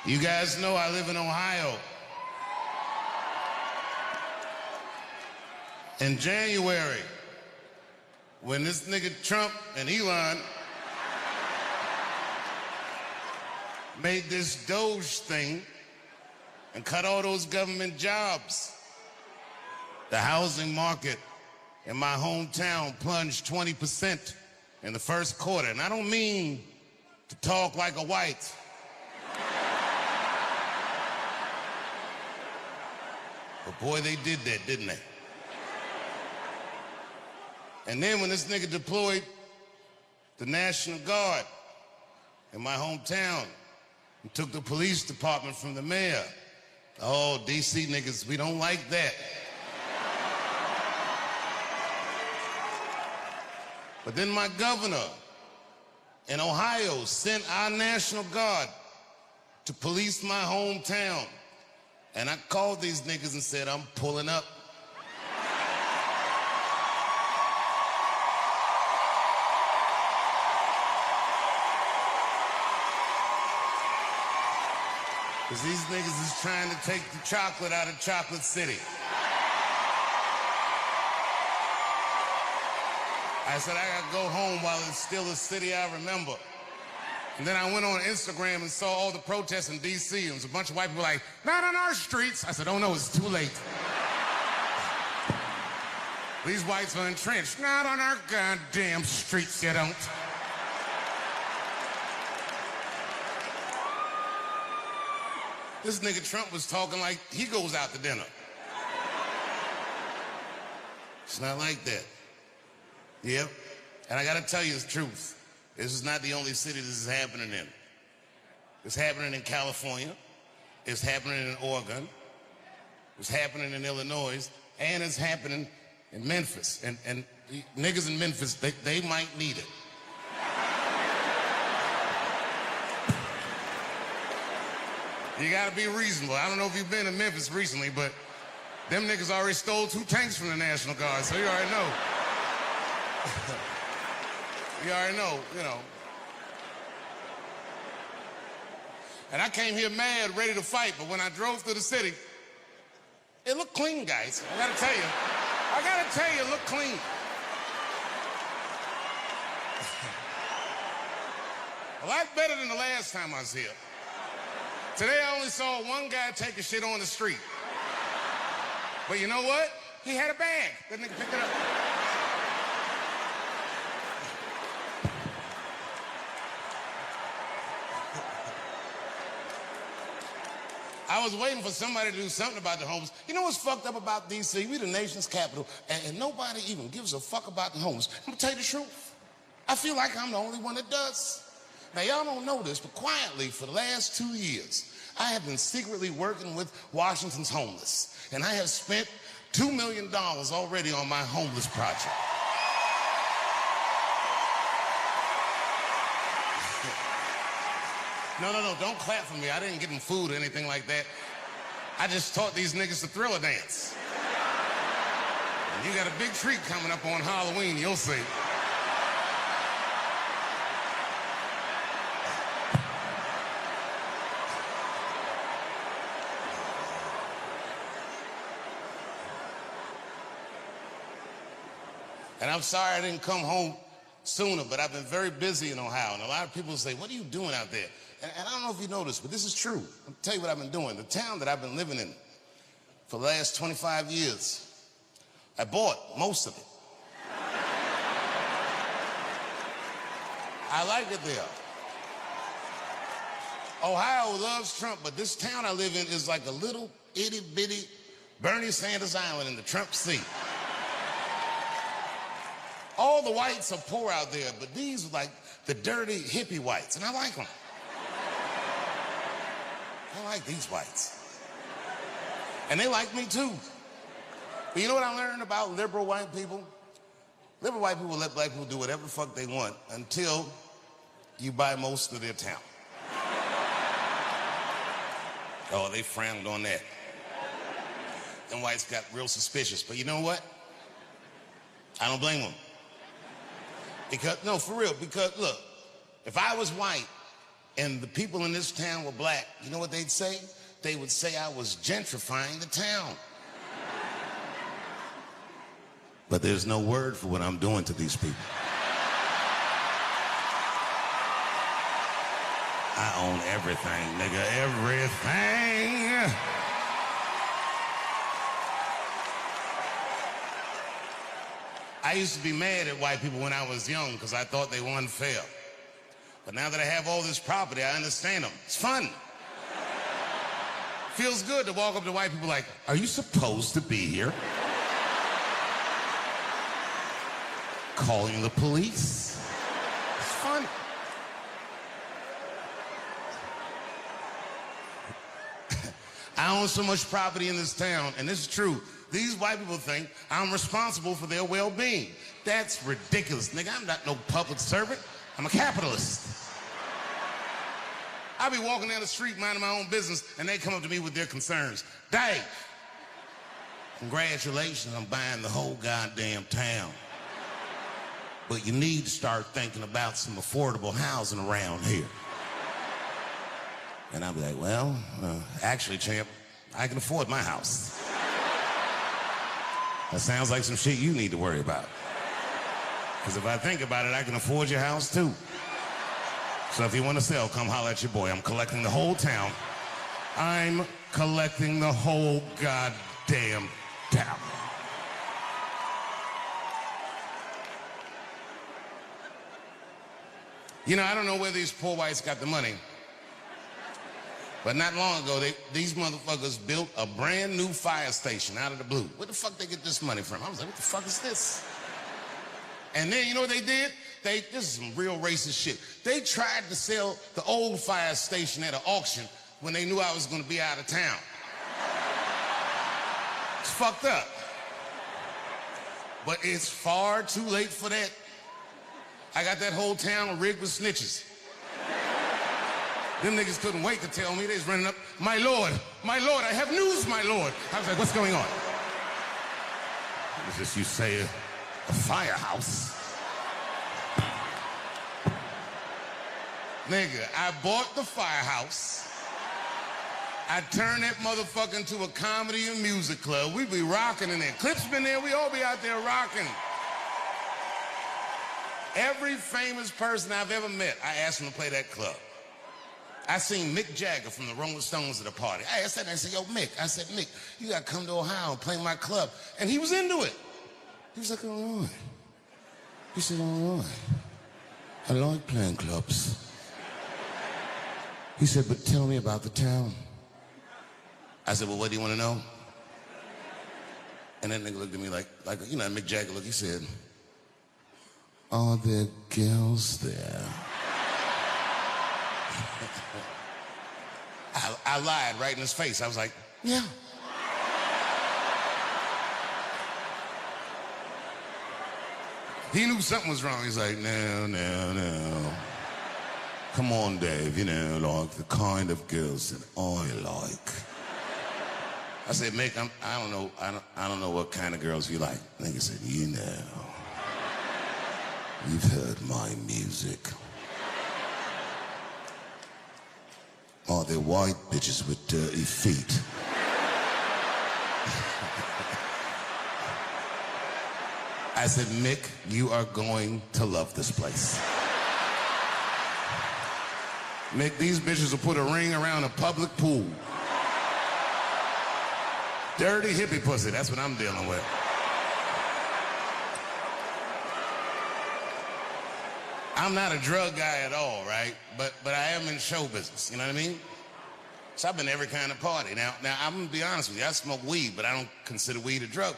You guys know I live in Ohio. In January, when this nigga Trump and Elon made this Doge thing and cut all those government jobs, the housing market in my hometown plunged 20% in the first quarter. And I don't mean to talk like a white. But boy, they did that, didn't they? And then when this nigga deployed the National Guard in my hometown and took the police department from the mayor, oh, DC niggas, we don't like that. But then my governor in Ohio sent our National Guard to police my hometown. And I called these niggas and said, I'm pulling up. Because these niggas is trying to take the chocolate out of Chocolate City. I said, I gotta go home while it's still a city I remember. And then I went on Instagram and saw all the protests in D.C. and it was a bunch of white people like, not on our streets. I said, oh no, it's too late. These whites are entrenched. Not on our goddamn streets, you don't. This nigga Trump was talking like he goes out to dinner. It's not like that. Yep. And I gotta tell you the truth. This is not the only city this is happening in. It's happening in California. It's happening in Oregon. It's happening in Illinois. And it's happening in Memphis. And niggas in Memphis, they might need it. You gotta be reasonable. I don't know if you've been to Memphis recently, but them niggas already stole 2 tanks from the National Guard, so you already know. You already know, you know. And I came here mad, ready to fight, but when I drove through the city, it looked clean, guys. I gotta tell you, it looked clean. A lot better than the last time I was here. Today I only saw one guy take a shit on the street. But you know what? He had a bag. That nigga picked it up. I was waiting for somebody to do something about the homeless. You know what's fucked up about D.C.? We the nation's capital, and nobody even gives a fuck about the homeless. I'm gonna tell you the truth. I feel like I'm the only one that does. Now, y'all don't know this, but quietly, for the last 2 years, I have been secretly working with Washington's homeless, and I have spent $2 million already on my homeless project. No, don't clap for me. I didn't give them food or anything like that. I just taught these niggas to Thriller dance. And you got a big treat coming up on Halloween, you'll see. And I'm sorry I didn't come home sooner, but I've been very busy in Ohio. And a lot of people say, what are you doing out there? And I don't know if you know this, but this is true. I'll tell you what I've been doing. The town that I've been living in for the last 25 years, I bought most of it. I like it there. Ohio loves Trump, but this town I live in is like a little itty-bitty Bernie Sanders Island in the Trump Sea. All the whites are poor out there, but these are like the dirty hippie whites, and I like them. I like these whites. And they like me too. But you know what I learned about liberal white people? Liberal white people let black people do whatever the fuck they want until you buy most of their town. Oh, they frowned on that. And whites got real suspicious. But you know what? I don't blame them. Because, no, for real, because look, if I was white and the people in this town were black, you know what they'd say? They would say I was gentrifying the town. But there's no word for what I'm doing to these people. I own everything, nigga, everything. I used to be mad at white people when I was young because I thought they were unfair. But now that I have all this property, I understand them. It's fun. Feels good to walk up to white people like, are you supposed to be here? Calling the police. It's fun. I own so much property in this town, and this is true. These white people think I'm responsible for their well-being. That's ridiculous, nigga. I'm not no public servant. I'm a capitalist. I be walking down the street minding my own business, and they come up to me with their concerns. Dave, congratulations on buying the whole goddamn town. But you need to start thinking about some affordable housing around here. And I'll be like, well, actually, champ, I can afford my house. That sounds like some shit you need to worry about. Because if I think about it, I can afford your house too. So if you want to sell, come holler at your boy. I'm collecting the whole town. I'm collecting the whole goddamn town. You know, I don't know where these poor whites got the money. But not long ago, these motherfuckers built a brand new fire station out of the blue. Where the fuck they get this money from? I was like, what the fuck is this? And then, you know what they did? This is some real racist shit. They tried to sell the old fire station at an auction when they knew I was gonna be out of town. It's fucked up. But it's far too late for that. I got that whole town rigged with snitches. Them niggas couldn't wait to tell me. They was running up, my lord, I have news, my lord. I was like, what's going on? It's just you say a firehouse. Nigga, I bought the firehouse. I turned that motherfucker into a comedy and music club. We be rocking in there. Clip's been there, we all be out there rocking. Every famous person I've ever met, I asked him to play that club. I seen Mick Jagger from the Rolling Stones at a party. I said, yo, Mick. I said, Mick, you gotta come to Ohio and play my club. And he was into it. He was like, all right. He said, all right. I like playing clubs. He said, but tell me about the town. I said, well, what do you want to know? And that nigga looked at me like you know, Mick Jagger look. He said, are there girls there? I lied right in his face. I was like, yeah. He knew something was wrong. He's like, no. Come on, Dave, you know, like the kind of girls that I like. I said, Mick, I don't know what kind of girls you like. And he said, you know, you've heard my music. Are there white bitches with dirty feet? I said, Mick, you are going to love this place. Mick, these bitches will put a ring around a public pool. Dirty hippie pussy, that's what I'm dealing with. I'm not a drug guy at all, right? But I am in show business, you know what I mean? So I've been to every kind of party. Now I'm gonna be honest with you, I smoke weed, but I don't consider weed a drug.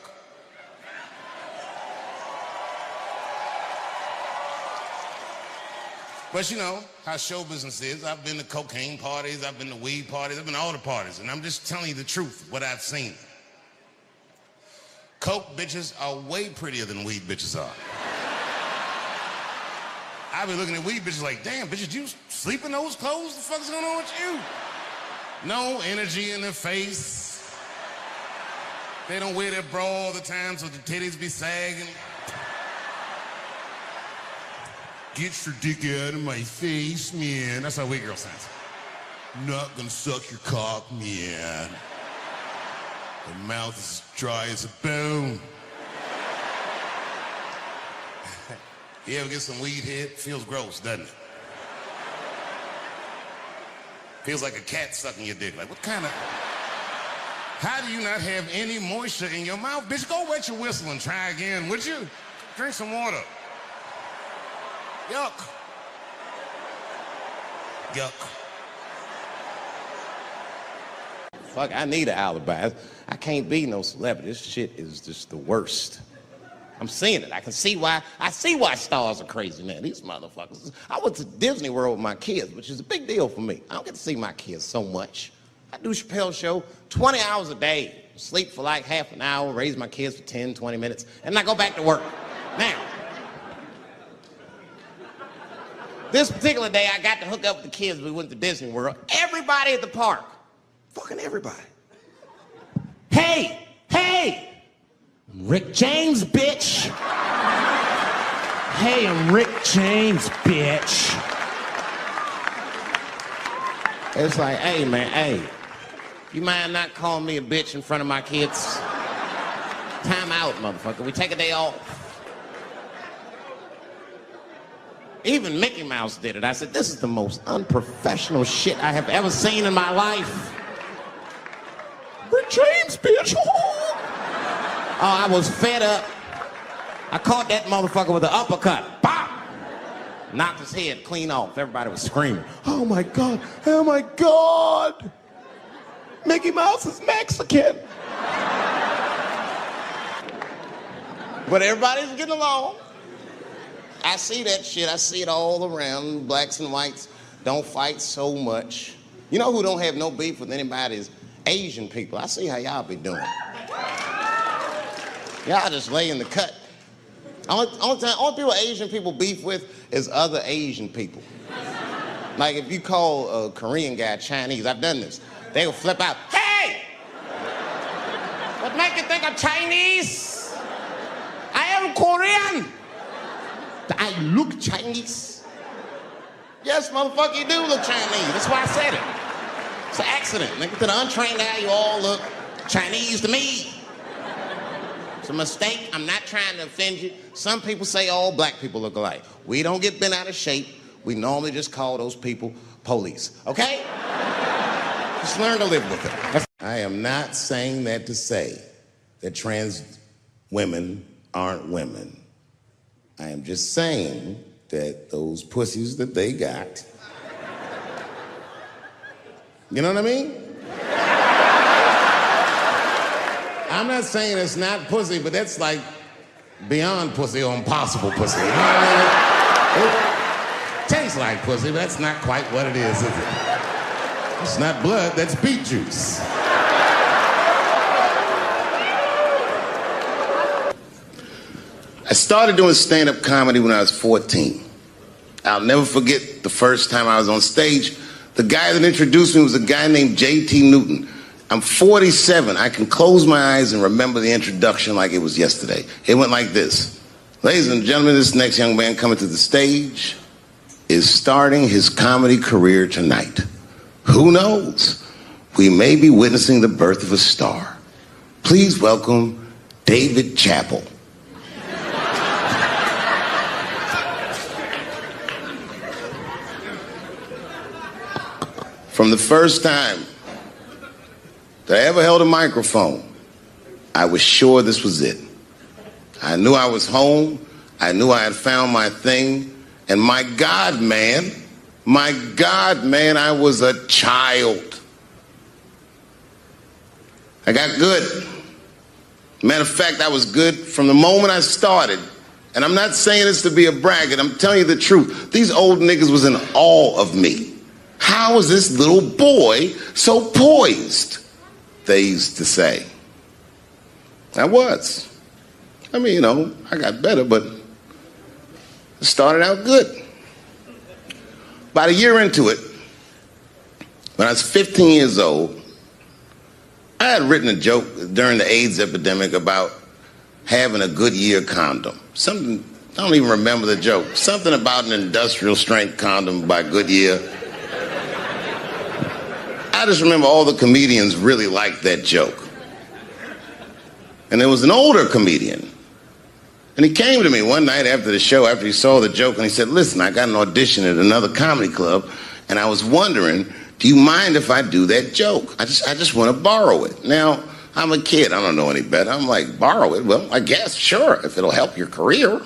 But you know how show business is. I've been to cocaine parties, I've been to weed parties, I've been to all the parties, and I'm just telling you the truth, what I've seen. Coke bitches are way prettier than weed bitches are. I be looking at weed bitches like, damn, bitches, you sleep in those clothes? The fuck's going on with you? No energy in their face. They don't wear their bra all the time so the titties be sagging. Get your dick out of my face, man. That's how white girl sounds. Not gonna suck your cock, man. The mouth is dry as a bone. You ever get some weed head? Feels gross, doesn't it? Feels like a cat sucking your dick. Like, what kind of... How do you not have any moisture in your mouth? Bitch, go wet your whistle and try again, would you? Drink some water. Yuck. Yuck. Fuck, I need an alibi. I can't be no celebrity. This shit is just the worst. I'm seeing it. I see why stars are crazy, man. These motherfuckers. I went to Disney World with my kids, which is a big deal for me. I don't get to see my kids so much. I do Chappelle show 20 hours a day, sleep for like half an hour, raise my kids for 10, 20 minutes, and I go back to work. Now, this particular day, I got to hook up with the kids. We went to Disney World. Everybody at the park, fucking everybody. Hey, hey! Rick James, bitch. Hey, I'm Rick James, bitch. It's like, hey, man, hey. You mind not calling me a bitch in front of my kids? Time out, motherfucker. We take a day off. Even Mickey Mouse did it. I said, this is the most unprofessional shit I have ever seen in my life. Rick James, bitch. Oh, I was fed up. I caught that motherfucker with an uppercut. Bop! Knocked his head clean off. Everybody was screaming. Oh my God, oh my God! Mickey Mouse is Mexican. But everybody's getting along. I see that shit. I see it all around. Blacks and whites don't fight so much. You know who don't have no beef with anybody is Asian people. I see how y'all be doing. Y'all just lay in the cut. Only people Asian people beef with is other Asian people. Like if you call a Korean guy Chinese, I've done this. They will flip out, hey! What make you think I'm Chinese? I am Korean. I look Chinese. Yes, motherfucker, you do look Chinese. That's why I said it. It's an accident. Nigga, to the untrained eye, you all look Chinese to me. It's a mistake. I'm not trying to offend you. Some people say all black people look alike. We don't get bent out of shape. We normally just call those people police, okay? Just learn to live with it. I am not saying that to say that trans women aren't women. I am just saying that those pussies that they got, you know what I mean? I'm not saying it's not pussy, but that's like beyond pussy or impossible pussy. You know what I mean? It tastes like pussy, but that's not quite what it is it? It's not blood, that's beet juice. I started doing stand-up comedy when I was 14. I'll never forget the first time I was on stage. The guy that introduced me was a guy named J.T. Newton. I'm 47. I can close my eyes and remember the introduction like it was yesterday. It went like this. Ladies and gentlemen, this next young man coming to the stage is starting his comedy career tonight. Who knows? We may be witnessing the birth of a star. Please welcome Dave Chappelle. From the first time that I ever held a microphone, I was sure this was it. I knew I was home. I knew I had found my thing. And my God, man, I was a child. I got good. Matter of fact, I was good from the moment I started. And I'm not saying this to be a braggart. I'm telling you the truth. These old niggas was in awe of me. How is this little boy so poised? They used to say. I was. I mean, you know, I got better, but it started out good. About a year into it, when I was 15 years old, I had written a joke during the AIDS epidemic about having a Goodyear condom. Something I don't even remember the joke. Something about an industrial strength condom by Goodyear. I just remember all the comedians really liked that joke. And there was an older comedian. And he came to me one night after the show, after he saw the joke, and he said, listen, I got an audition at another comedy club, and I was wondering, do you mind if I do that joke? I just want to borrow it. Now, I'm a kid. I don't know any better. I'm like, borrow it? Well, I guess, sure, if it'll help your career.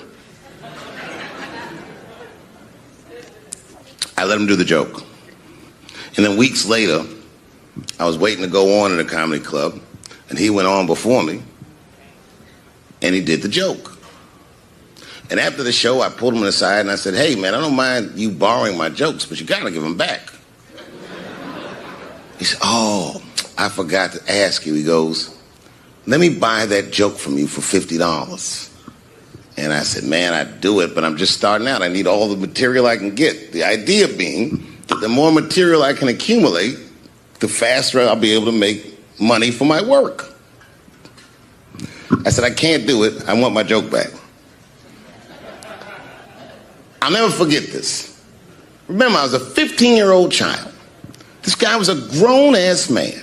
I let him do the joke. And then weeks later, I was waiting to go on in a comedy club, and he went on before me, and he did the joke. And after the show, I pulled him aside and I said, hey, man, I don't mind you borrowing my jokes, but you gotta give them back. He said, oh, I forgot to ask you. He goes, let me buy that joke from you for $50. And I said, man, I'd do it, but I'm just starting out. I need all the material I can get. The idea being that the more material I can accumulate, the faster I'll be able to make money for my work. I said, I can't do it. I want my joke back. I'll never forget this. Remember, I was a 15-year-old child. This guy was a grown-ass man.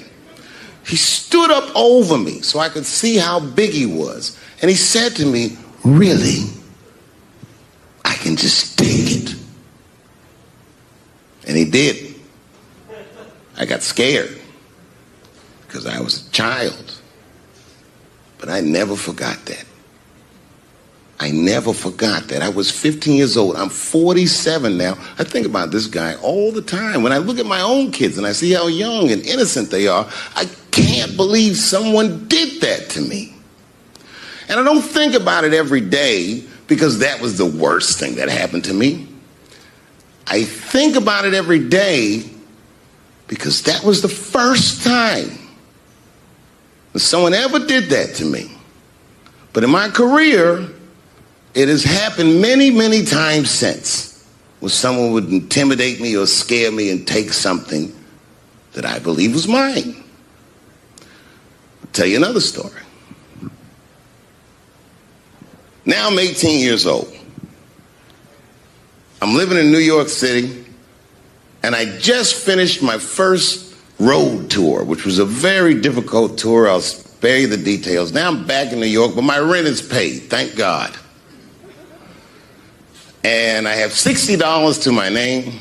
He stood up over me so I could see how big he was. And he said to me, really? I can just take it. And he did. I got scared because I was a child. But I never forgot that. I never forgot that. I was 15 years old. I'm 47 now. I think about this guy all the time. When I look at my own kids and I see how young and innocent they are, I can't believe someone did that to me. And I don't think about it every day because that was the worst thing that happened to me. I think about it every day because that was the first time that someone ever did that to me. But in my career, it has happened many, many times since, where someone would intimidate me or scare me and take something that I believe was mine. I'll tell you another story. Now I'm 18 years old. I'm living in New York City, and I just finished my first road tour, which was a very difficult tour. I'll spare you the details. Now I'm back in New York, but my rent is paid, thank God. And I have $60 to my name,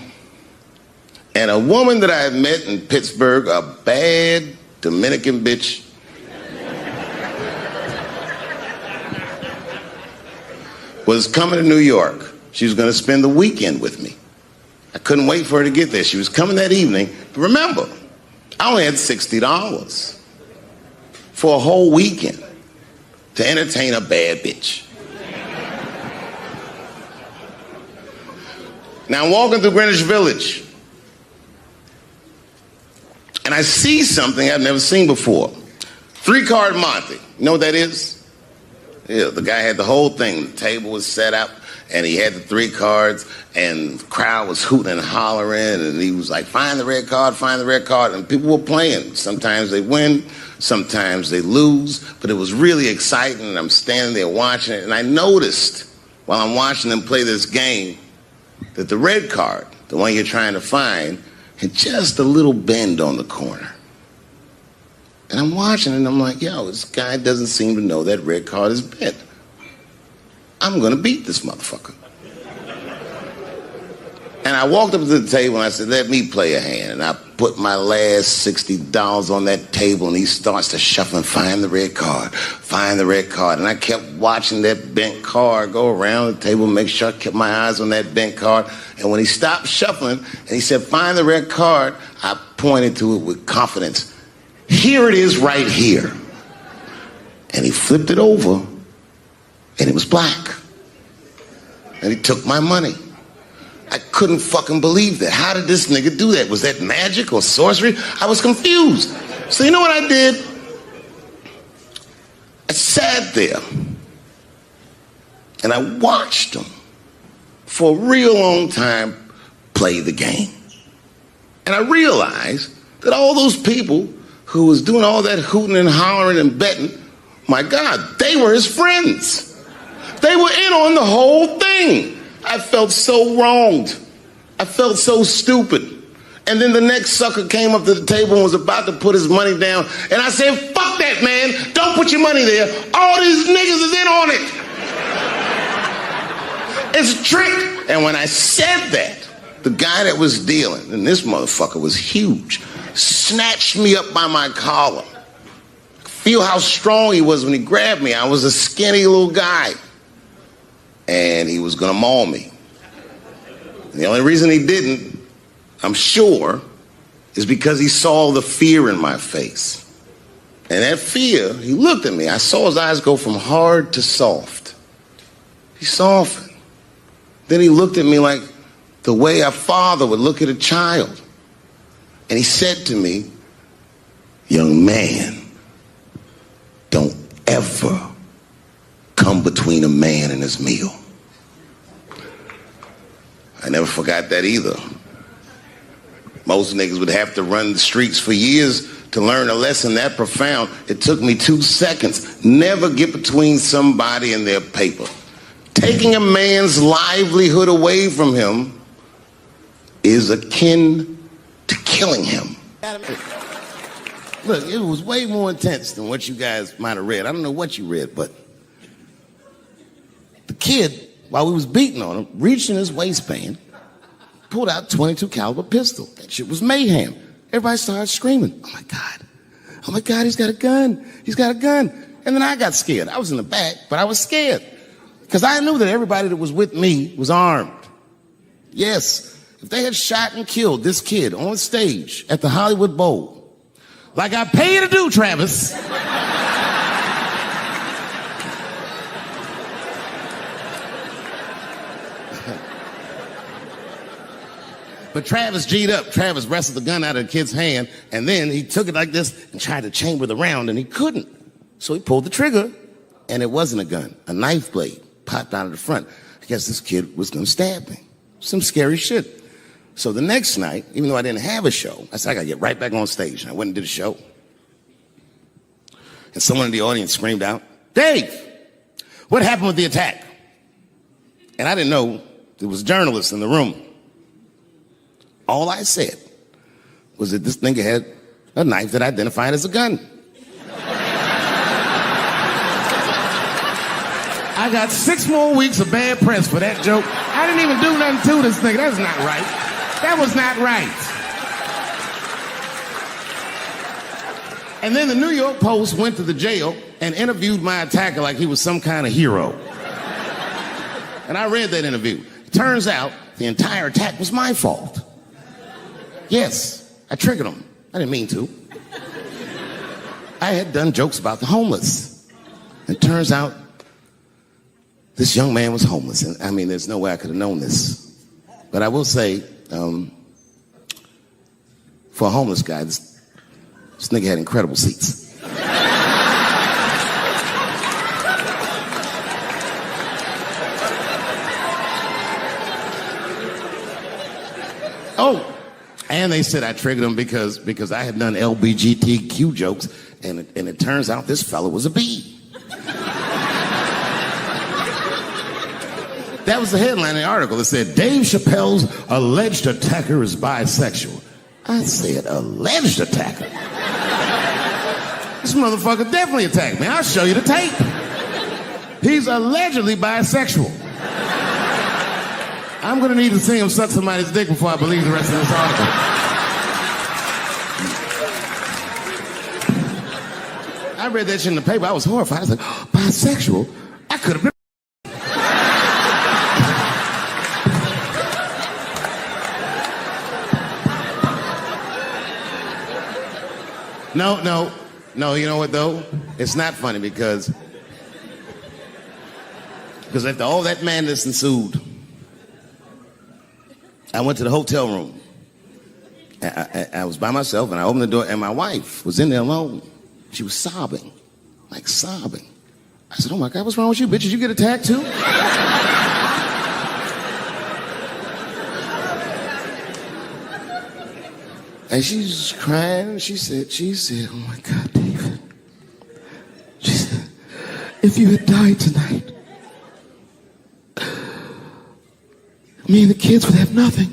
and a woman that I had met in Pittsburgh, a bad Dominican bitch, was coming to New York. She was gonna spend the weekend with me. I couldn't wait for her to get there. She was coming that evening. But remember, I only had $60 for a whole weekend to entertain a bad bitch. Now I'm walking through Greenwich Village, and I see something I've never seen before. 3-card Monte. You know what that is? Yeah, the guy had the whole thing. The table was set up, and he had the 3 cards, and the crowd was hooting and hollering, and he was like, find the red card, find the red card, and people were playing. Sometimes they win, sometimes they lose, but it was really exciting, and I'm standing there watching it, and I noticed while I'm watching them play this game that the red card, the one you're trying to find, had just a little bend on the corner. And I'm watching it, and I'm like, yo, this guy doesn't seem to know that red card is bent. I'm gonna beat this motherfucker. And I walked up to the table and I said, let me play a hand. And I put my last $60 on that table, and he starts to shuffle and find the red card, find the red card. And I kept watching that bent card go around the table, make sure I kept my eyes on that bent card. And when he stopped shuffling and he said, find the red card, I pointed to it with confidence. Here it is right here. And he flipped it over, and it was black. And he took my money. I couldn't fucking believe that. How did this nigga do that? Was that magic or sorcery? I was confused. So you know what I did? I sat there and I watched him for a real long time play the game. And I realized that all those people who was doing all that hooting and hollering and betting, my God, they were his friends. They were in on the whole thing. I felt so wronged. I felt so stupid. And then the next sucker came up to the table and was about to put his money down. And I said, fuck that, man. Don't put your money there. All these niggas is in on it. It's a trick. And when I said that, the guy that was dealing, and this motherfucker was huge, snatched me up by my collar. Feel how strong he was when he grabbed me. I was a skinny little guy. And he was gonna maul me. The only reason he didn't, I'm sure, is because he saw the fear in my face. And that fear, he looked at me. I saw his eyes go from hard to soft. He softened. Then he looked at me like the way a father would look at a child. And he said to me, young man, don't ever come between a man and his meal. I never forgot that either. Most niggas would have to run the streets for years to learn a lesson that profound. It took me 2 seconds. Never get between somebody and their paper. Taking a man's livelihood away from him is akin to killing him. Look, it was way more intense than what you guys might have read. I don't know what you read, but the kid, while we was beating on him, reached in his waistband, pulled out a .22 caliber pistol. That shit was mayhem. Everybody started screaming, oh my God, he's got a gun, he's got a gun. And then I got scared. I was in the back, but I was scared. Because I knew that everybody that was with me was armed. Yes, if they had shot and killed this kid on stage at the Hollywood Bowl, like I pay you to do, Travis, but Travis G'd up. Travis wrestled the gun out of the kid's hand, and then he took it like this and tried to chamber the round, and he couldn't. So he pulled the trigger, and it wasn't a gun. A knife blade popped out of the front. I guess this kid was gonna stab me. Some scary shit. So the next night, even though I didn't have a show, I said, I gotta get right back on stage. And I went and did a show. And someone in the audience screamed out, Dave, what happened with the attack? And I didn't know there was journalists in the room. All I said was that this nigga had a knife that identified as a gun. I got 6 more weeks of bad press for that joke. I didn't even do nothing to this nigga. That's not right. That was not right. And then the New York Post went to the jail and interviewed my attacker like he was some kind of hero. And I read that interview. It turns out the entire attack was my fault. Yes, I triggered him. I didn't mean to. I had done jokes about the homeless. It turns out this young man was homeless. And I mean, there's no way I could have known this. But I will say, for a homeless guy, this nigga had incredible seats. Oh, and they said I triggered him because I had done LBGTQ jokes, and it turns out this fella was a bee. That was the headline in the article. It said, Dave Chappelle's alleged attacker is bisexual. I said, alleged attacker? This motherfucker definitely attacked me. I'll show you the tape. He's allegedly bisexual. I'm gonna need to see him suck somebody's dick before I believe the rest of this article. I read that shit in the paper. I was horrified. I was like, oh, bisexual? I could have been. No, you know what though? It's not funny because after all that madness ensued, I went to the hotel room. I was by myself and I opened the door and my wife was in there alone. She was sobbing, like sobbing. I said, oh my God, what's wrong with you, bitch? Did you get attacked too? And she's crying. She said, oh my God, David. She said, if you had died tonight, me and the kids would have nothing.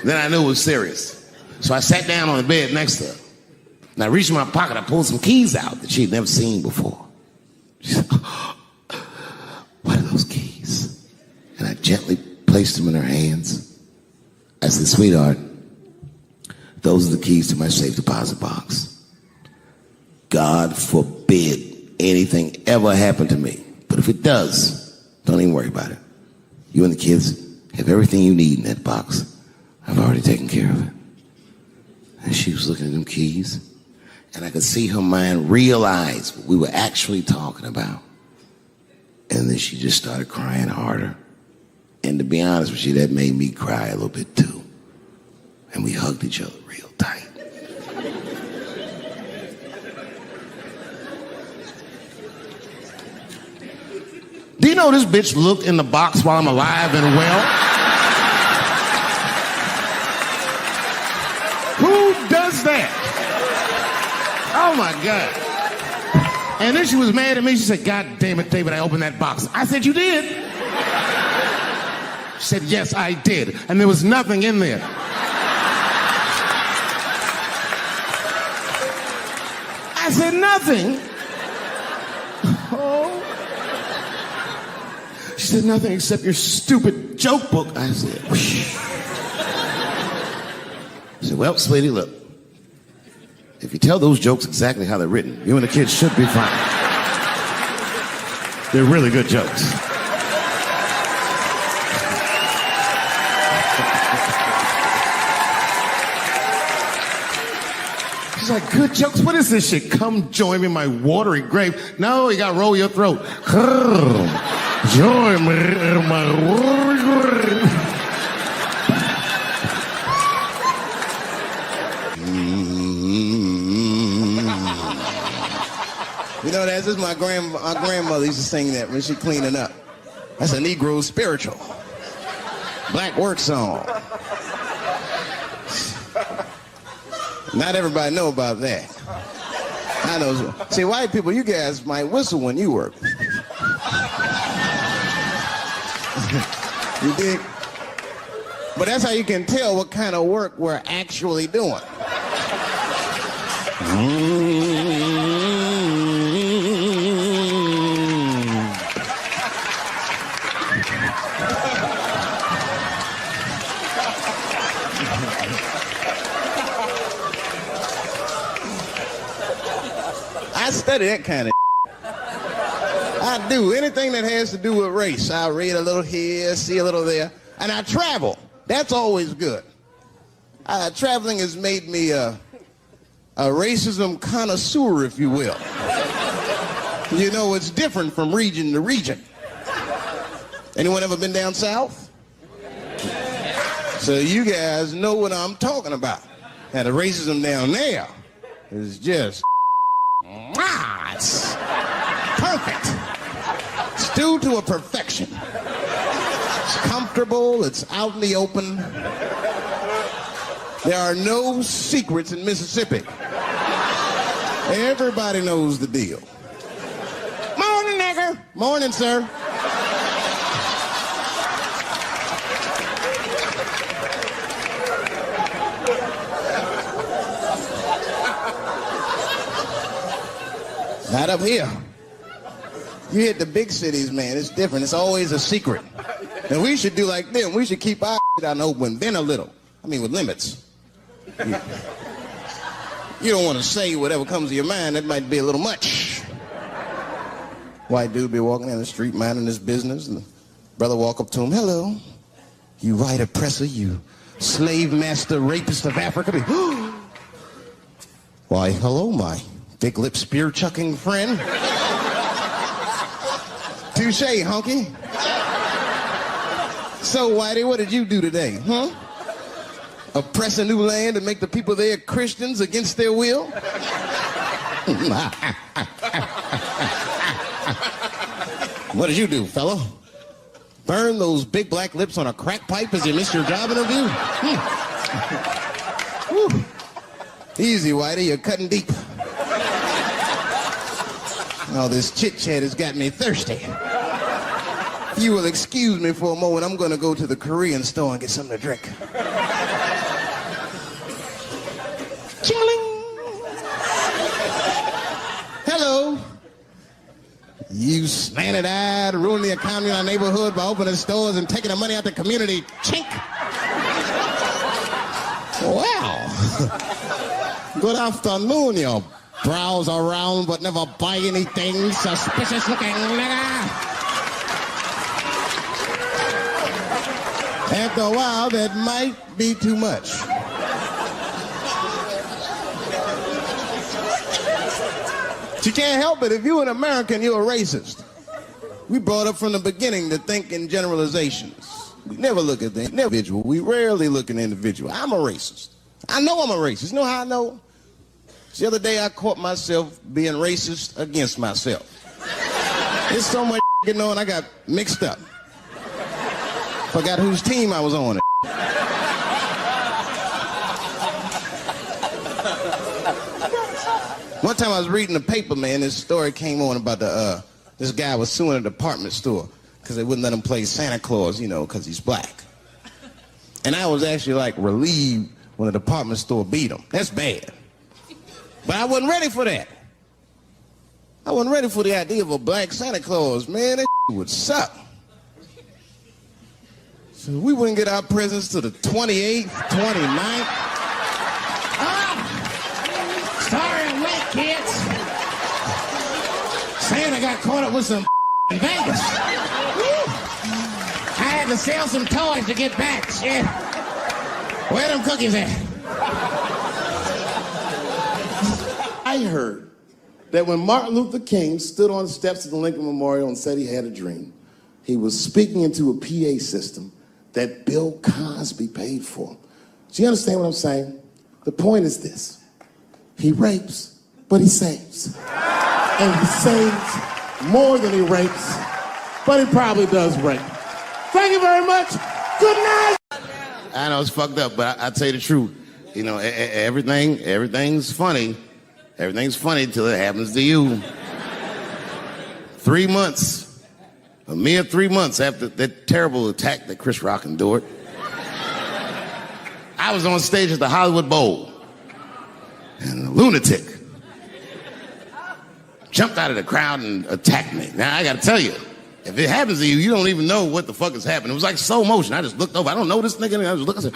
Then I knew it was serious. So I sat down on the bed next to her. And I reached in my pocket, I pulled some keys out that she had never seen before. She said, what are those keys? And I gently placed them in her hands. I said, sweetheart, those are the keys to my safe deposit box. God forbid anything ever happen to me. But if it does, don't even worry about it. You and the kids have everything you need in that box. I've already taken care of it. And she was looking at them keys, and I could see her mind realize what we were actually talking about. And then she just started crying harder. And to be honest with you, that made me cry a little bit too. And we hugged each other real tight. Do you know this bitch looked in the box while I'm alive and well? Who does that? Oh my God. And then she was mad at me. She said, God damn it, David, I opened that box. I said, you did? She said, yes, I did. And there was nothing in there. I said, nothing? Oh. She said, nothing except your stupid joke book. I said, whoosh. I said, well, sweetie, look. If you tell those jokes exactly how they're written, you and the kids should be fine. They're really good jokes. She's like, good jokes? What is this shit? Come join me in my watery grave. No, you gotta roll your throat. Join me in my watery grave. You know, that's just my grandmother used to sing that when she cleaning up. That's a Negro spiritual. Black work song. Not everybody know about that. I know. See, white people, you guys might whistle when you work. You dig? But that's how you can tell what kind of work we're actually doing. I study that kind of I do. Anything that has to do with race. I read a little here, see a little there. And I travel. That's always good. Traveling has made me a racism connoisseur, if you will. You know, it's different from region to region. Anyone ever been down south? So you guys know what I'm talking about. And the racism down there is just, it's perfect. It's due to a perfection. It's comfortable, it's out in the open. There are no secrets in Mississippi. Everybody knows the deal. Morning, nigger. Morning, sir. Not up here. You hit the big cities, man. It's different. It's always a secret. And we should do like them. We should keep our shit out in the open, then a little. I mean, with limits. You don't want to say whatever comes to your mind. That might be a little much. White dude be walking down the street minding his business, and the brother walk up to him, hello, you white oppressor, you slave master rapist of Africa. Why, hello, my big lip spear chucking friend. Touche, honky. So, Whitey, what did you do today, huh? Oppress a new land and make the people there Christians against their will? What did you do, fellow? Burn those big black lips on a crack pipe as you miss your job interview? Easy, Whitey, you're cutting deep. All this chit-chat has got me thirsty. If you will excuse me for a moment, I'm gonna go to the Korean store and get something to drink. Chilling. Hello. You slanted-eyed, ruining the economy in our neighborhood by opening stores and taking the money out the community. Chink. Wow. Good afternoon, you browse around but never buy anything. Suspicious looking nigga. After a while, that might be too much. You can't help it. If you're an American, you're a racist. We brought up from the beginning to think in generalizations. We never look at the individual. We rarely look at the individual. I'm a racist. I know I'm a racist. You know how I know? The other day I caught myself being racist against myself. There's so much going on, I got mixed up. Forgot whose team I was on. One time I was reading the paper, man, this story came on about this guy was suing a department store because they wouldn't let him play Santa Claus, you know, because he's black. And I was actually like relieved when the department store beat him. That's bad. But I wasn't ready for that. I wasn't ready for the idea of a black Santa Claus, man. That would suck. So we wouldn't get our presents till the 28th, 29th. Sorry I'm late, kids. Santa got caught up with some in Vegas. I had to sell some toys to get back, shit. Where them cookies at? I heard that when Martin Luther King stood on the steps of the Lincoln Memorial and said he had a dream, he was speaking into a PA system that Bill Cosby paid for. Do you understand what I'm saying? The point is this. He rapes, but he saves. And he saves more than he rapes, but he probably does rape. Thank you very much. Good night. I know it's fucked up, but I tell you the truth. You know, everything's funny. Everything's funny till it happens to you. 3 months, a mere 3 months after that terrible attack that Chris Rock endured, I was on stage at the Hollywood Bowl, and a lunatic jumped out of the crowd and attacked me. Now, I gotta tell you, if it happens to you, you don't even know what the fuck is happening. It was like slow motion. I just looked over. I don't know this nigga. And I was looking, I said,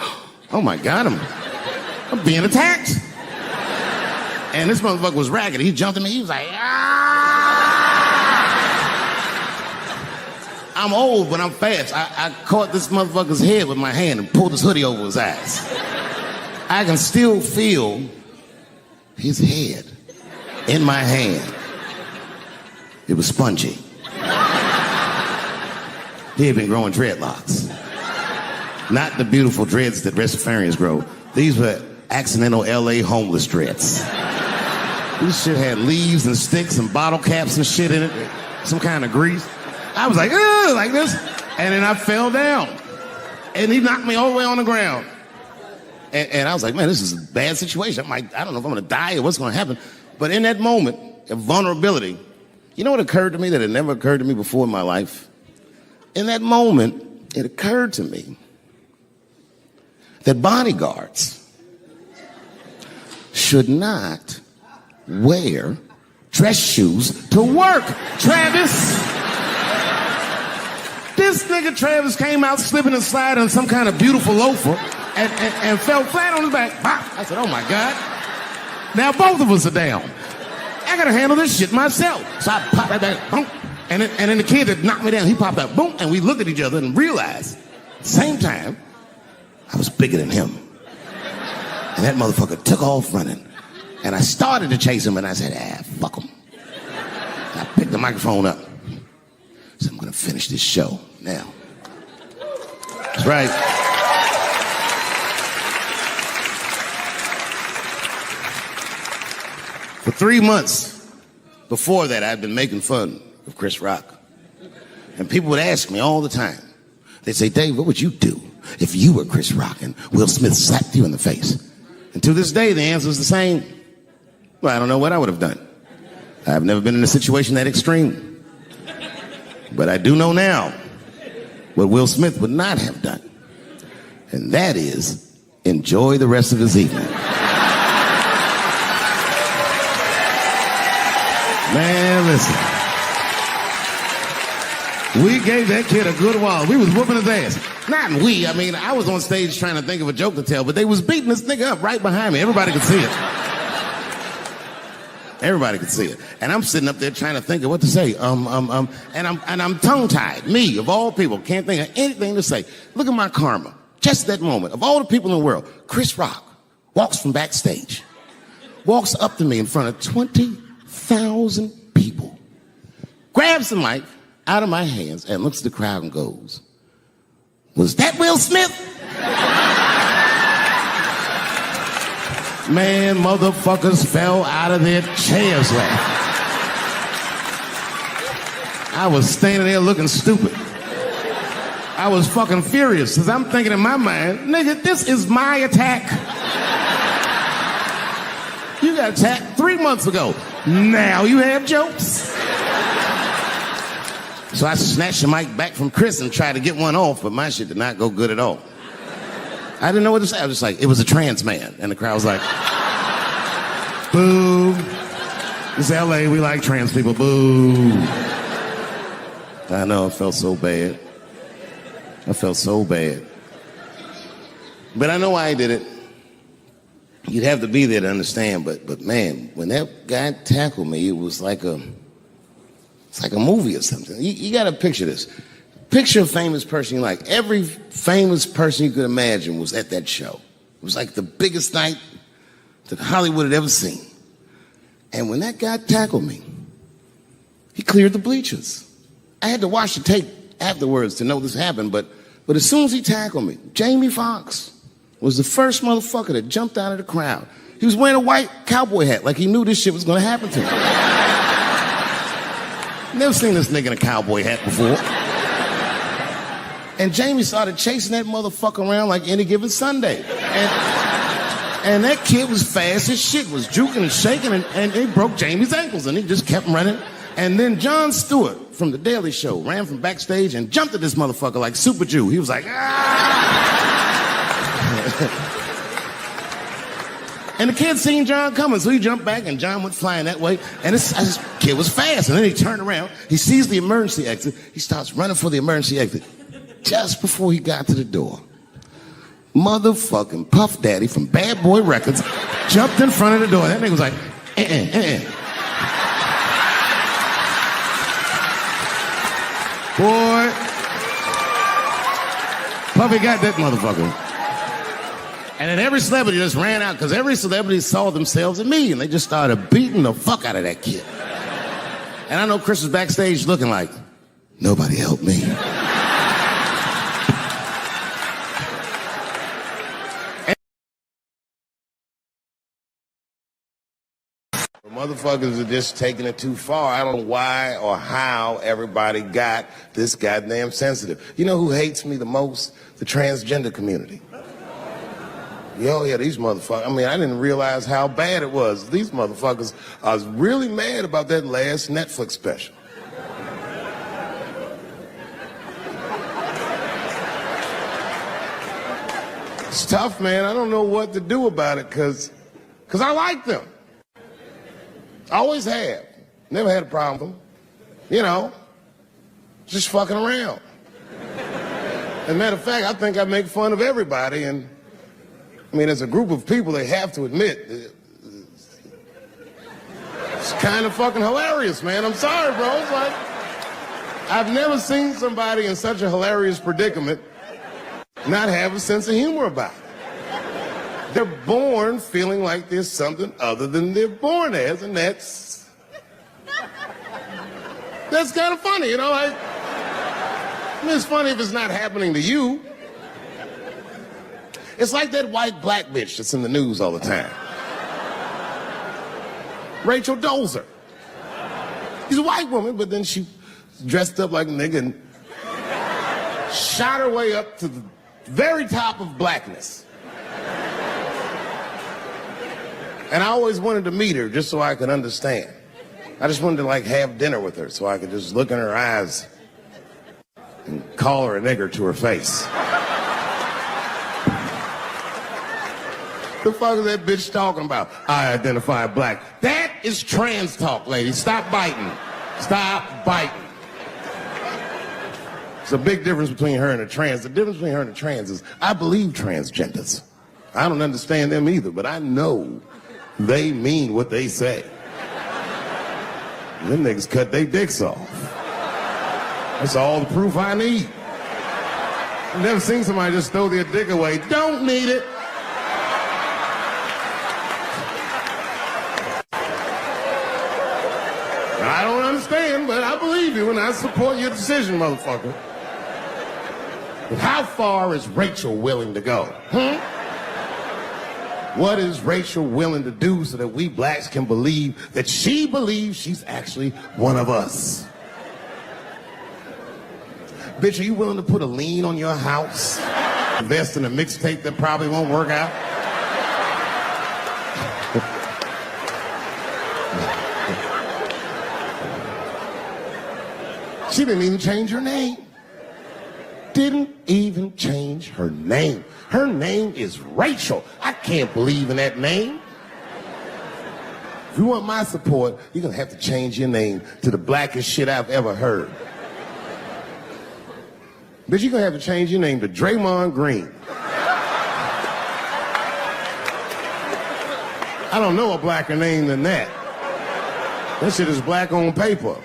oh my God, I'm being attacked. And this motherfucker was ragged. He jumped at me. He was like, ah! I'm old, but I'm fast. I caught this motherfucker's head with my hand and pulled his hoodie over his eyes. I can still feel his head in my hand. It was spongy. He had been growing dreadlocks. Not the beautiful dreads that Rastafarians grow. These were accidental LA homeless dreads. This shit had leaves and sticks and bottle caps and shit in it. Some kind of grease. I was like, ugh, like this. And then I fell down. And he knocked me all the way on the ground. And I was like, man, this is a bad situation. I don't know if I'm gonna die or what's gonna happen. But in that moment of vulnerability, you know what occurred to me that had never occurred to me before in my life? In that moment, it occurred to me that bodyguards should not wear dress shoes to work, Travis. This nigga Travis came out slipping and sliding on some kind of beautiful loafer and fell flat on his back. I said, oh my God. Now both of us are down. I gotta handle this shit myself. So I popped right back, boom, and then the kid that knocked me down, he popped up, boom, and we looked at each other and realized, at the same time, I was bigger than him. And that motherfucker took off running. And I started to chase him, and I said, fuck him. And I picked the microphone up. So I'm gonna finish this show now. That's right. For 3 months before that, I'd been making fun of Chris Rock. And people would ask me all the time. They'd say, Dave, what would you do if you were Chris Rock and Will Smith slapped you in the face? And to this day, the answer is the same. Well, I don't know what I would have done. I've never been in a situation that extreme. But I do know now what Will Smith would not have done. And that is enjoy the rest of his evening. Man, listen. We gave that kid a good while. We was whooping his ass. Not we. I mean, I was on stage trying to think of a joke to tell, but they was beating this nigga up right behind me. Everybody could see it. Everybody could see it. And I'm sitting up there trying to think of what to say. And I'm tongue-tied. Me, of all people, can't think of anything to say. Look at my karma. Just that moment. Of all the people in the world, Chris Rock walks from backstage, walks up to me in front of 20,000 people, grabs the mic out of my hands and looks at the crowd and goes, "Was that Will Smith?" Man, motherfuckers fell out of their chairs laughing. I was standing there looking stupid. I was fucking furious because I'm thinking in my mind, nigga, this is my attack. You got attacked 3 months ago. Now you have jokes. So I snatched the mic back from Chris and tried to get one off, but my shit did not go good at all. I didn't know what to say. I was just like, it was a trans man. And the crowd was like, boo. It's LA, we like trans people, boo. I know, it felt so bad. I felt so bad. But I know why I did it. You'd have to be there to understand, but man, when that guy tackled me, it was like it's like a movie or something. You gotta picture this. Picture a famous person you like. Every famous person you could imagine was at that show. It was like the biggest night that Hollywood had ever seen. And when that guy tackled me, he cleared the bleachers. I had to watch the tape afterwards to know this happened, but as soon as he tackled me, Jamie Foxx was the first motherfucker that jumped out of the crowd. He was wearing a white cowboy hat like he knew this shit was gonna happen to him. Never seen this nigga in a cowboy hat before. And Jamie started chasing that motherfucker around like any given Sunday. And that kid was fast as shit, was juking and shaking, and he broke Jamie's ankles, and he just kept running. And then Jon Stewart from The Daily Show ran from backstage and jumped at this motherfucker like Super Jew. He was like, ah! And the kid seen Jon coming, so he jumped back, and Jon went flying that way. And this kid was fast. And then he turned around. He sees the emergency exit. He starts running for the emergency exit. Just before he got to the door, motherfucking Puff Daddy from Bad Boy Records jumped in front of the door. That nigga was like, Boy, Puffy got that motherfucker. And then every celebrity just ran out because every celebrity saw themselves in me, and they just started beating the fuck out of that kid. And I know Chris was backstage looking like, nobody helped me. Motherfuckers are just taking it too far. I don't know why or how everybody got this goddamn sensitive. You know who hates me the most? The transgender community. Yo, yeah, these motherfuckers. I mean, I didn't realize how bad it was. These motherfuckers are really mad about that last Netflix special. It's tough, man. I don't know what to do about it because I like them. I always have. Never had a problem with them. You know, just fucking around. As a matter of fact, I think I make fun of everybody, and I mean, as a group of people, they have to admit, it's kind of fucking hilarious, man. I'm sorry, bro. It's like, I've never seen somebody in such a hilarious predicament not have a sense of humor about it. They're born feeling like there's something other than they're born as, and that's kind of funny, you know? Like, I mean, it's funny if it's not happening to you. It's like that white black bitch that's in the news all the time. Rachel Dolezal. She's a white woman, but then she dressed up like a nigga and shot her way up to the very top of blackness. And I always wanted to meet her just so I could understand. I just wanted to like have dinner with her so I could just look in her eyes and call her a nigger to her face. The fuck is that bitch talking about? I identify black. That is trans talk, lady. Stop biting. Stop biting. It's a big difference between her and a trans. The difference between her and a trans is I believe transgenders. I don't understand them either, but I know they mean what they say. Them niggas cut their dicks off. That's all the proof I need. I've never seen somebody just throw their dick away. Don't need it. I don't understand, but I believe you and I support your decision, motherfucker. But how far is Rachel willing to go? What is Rachel willing to do so that we blacks can believe that she believes she's actually one of us? Bitch, are you willing to put a lien on your house? Invest in a mixtape that probably won't work out? She didn't even change her name. Didn't even change her name. Her name is Rachel. I can't believe in that name. If you want my support, you're gonna have to change your name to the blackest shit I've ever heard. Bitch, you're gonna have to change your name to Draymond Green. I don't know a blacker name than that. That shit is black on paper.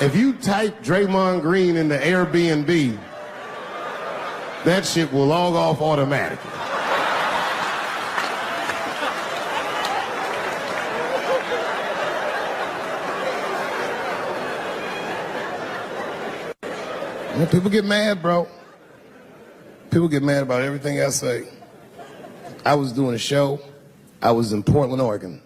If you type Draymond Green into Airbnb, that shit will log off automatically. When people get mad, bro. People get mad about everything I say. I was doing a show. I was in Portland, Oregon.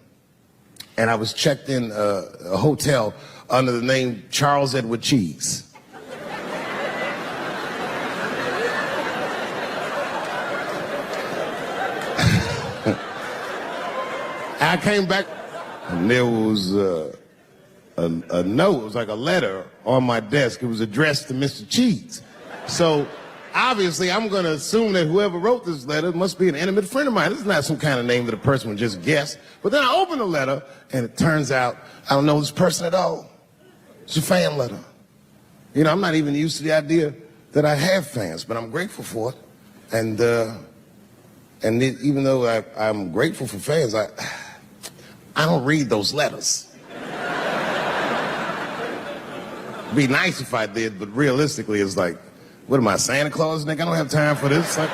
And I was checked in a hotel under the name Charles Edward Cheese. I came back and there was a note. It was like a letter on my desk. It was addressed to Mr. Cheese. So obviously I'm going to assume that whoever wrote this letter must be an intimate friend of mine. This is not some kind of name that a person would just guess. But then I opened the letter and it turns out I don't know this person at all. It's a fan letter. You know, I'm not even used to the idea that I have fans, but I'm grateful for it. And even though I'm grateful for fans, I don't read those letters. It'd be nice if I did, but realistically, it's like, what am I, Santa Claus, nigga? I don't have time for this. Like,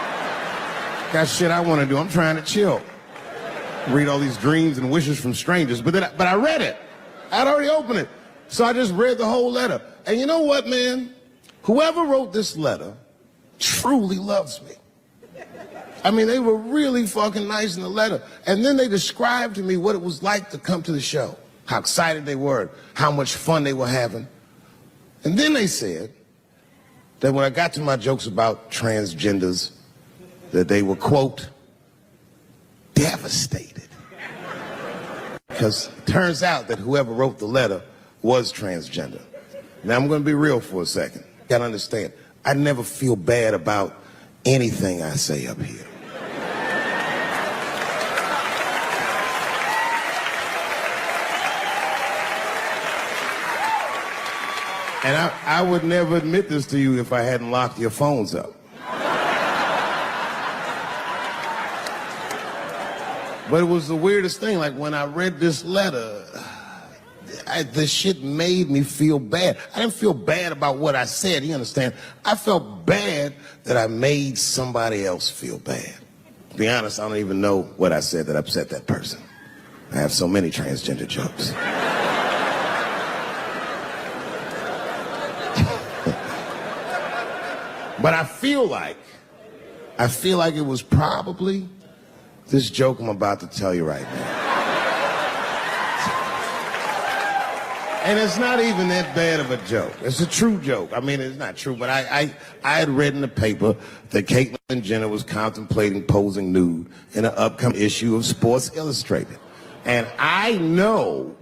got shit I want to do. I'm trying to chill. Read all these dreams and wishes from strangers. But I read it. I'd already opened it. So I just read the whole letter. And you know what, man? Whoever wrote this letter truly loves me. I mean, they were really fucking nice in the letter. And then they described to me what it was like to come to the show, how excited they were, how much fun they were having. And then they said that when I got to my jokes about transgenders, that they were, quote, devastated. Because it turns out that whoever wrote the letter was transgender. Now, I'm going to be real for a second. You got to understand, I never feel bad about anything I say up here. And I would never admit this to you if I hadn't locked your phones up. But it was the weirdest thing. Like, when I read this letter, this shit made me feel bad. I didn't feel bad about what I said, you understand? I felt bad that I made somebody else feel bad. To be honest, I don't even know what I said that upset that person. I have so many transgender jokes. But I feel like it was probably this joke I'm about to tell you right now. And it's not even that bad of a joke. It's a true joke. I mean, it's not true, but I had read in the paper that Caitlyn Jenner was contemplating posing nude in an upcoming issue of Sports Illustrated. And I know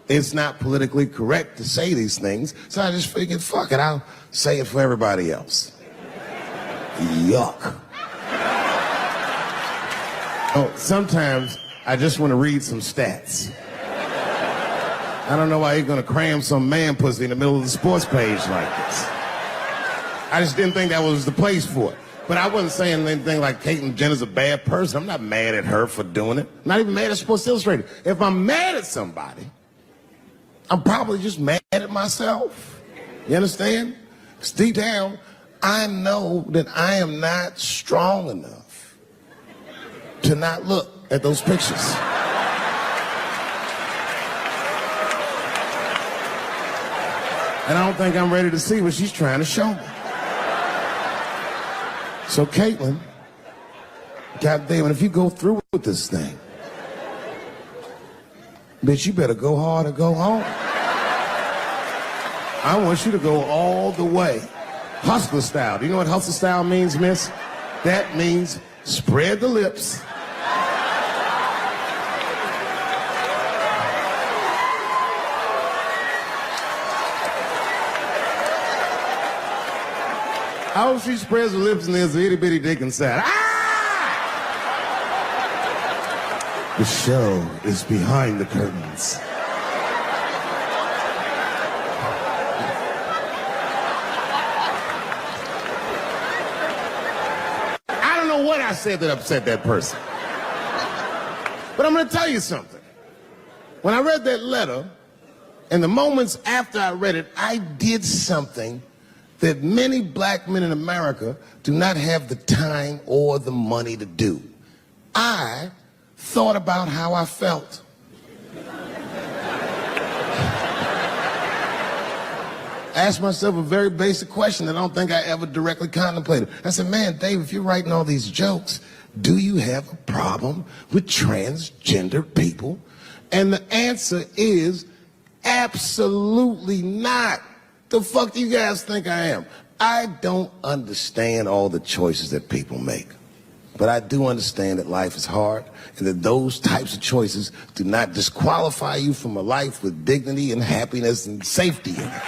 it's not politically correct to say these things, so I just figured, fuck it, I'll say it for everybody else. Yuck. Oh, sometimes I just want to read some stats. I don't know why you're gonna cram some man pussy in the middle of the sports page like this. I just didn't think that was the place for it. But I wasn't saying anything like Caitlyn Jenner's a bad person. I'm not mad at her for doing it. I'm not even mad at Sports Illustrated. If I'm mad at somebody, I'm probably just mad at myself. You understand? Because deep down, I know that I am not strong enough to not look at those pictures. And I don't think I'm ready to see what she's trying to show me. So Caitlyn, goddamn it, if you go through with this thing, bitch, you better go hard or go home. I want you to go all the way. Hustler style. Do you know what hustler style means, miss? That means spread the lips. I hope she spreads her lips and there's an itty bitty dick inside. Ah! The show is behind the curtains. I don't know what I said that upset that person. But I'm gonna tell you something. When I read that letter, and the moments after I read it, I did something that many black men in America do not have the time or the money to do. I thought about how I felt. I asked myself a very basic question that I don't think I ever directly contemplated. I said, man, Dave, if you're writing all these jokes, do you have a problem with transgender people? And the answer is absolutely not. The fuck do you guys think I am? I don't understand all the choices that people make. But I do understand that life is hard and that those types of choices do not disqualify you from a life with dignity and happiness and safety in it.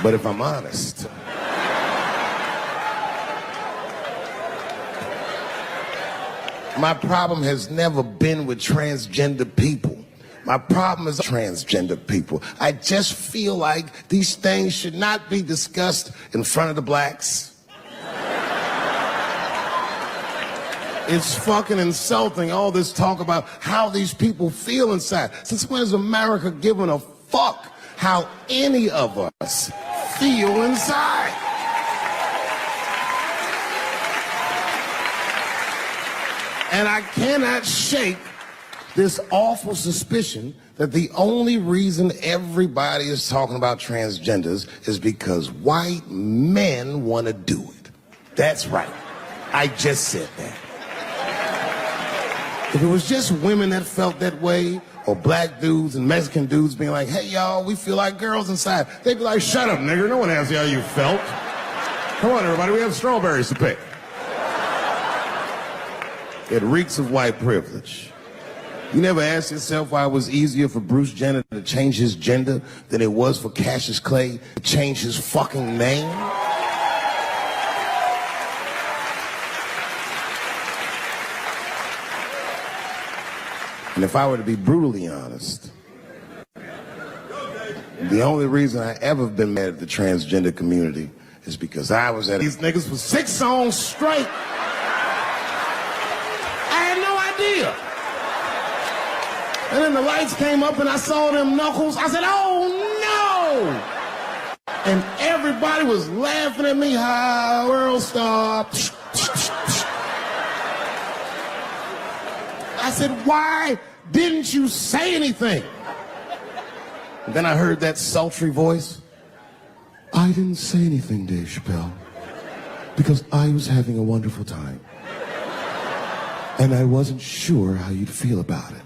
But if I'm honest, my problem has never been with transgender people. My problem is transgender people. I just feel like these things should not be discussed in front of the blacks. It's fucking insulting, all this talk about how these people feel inside. Since when has America given a fuck how any of us feel inside? And I cannot shake this awful suspicion that the only reason everybody is talking about transgenders is because white men want to do it. That's right. I just said that. If it was just women that felt that way, or black dudes and Mexican dudes being like, hey, y'all, we feel like girls inside, they'd be like, shut up, nigger. No one asked you how you felt. Come on, everybody, we have strawberries to pick. It reeks of white privilege. You never asked yourself why it was easier for Bruce Jenner to change his gender than it was for Cassius Clay to change his fucking name? And if I were to be brutally honest, the only reason I ever been mad at the transgender community is because I was at these niggas for 6 songs straight. And then the lights came up and I saw them knuckles. I said, oh no! And everybody was laughing at me. Hi, world star. I said, why didn't you say anything? And then I heard that sultry voice. I didn't say anything, Dave Chappelle, because I was having a wonderful time. And I wasn't sure how you'd feel about it.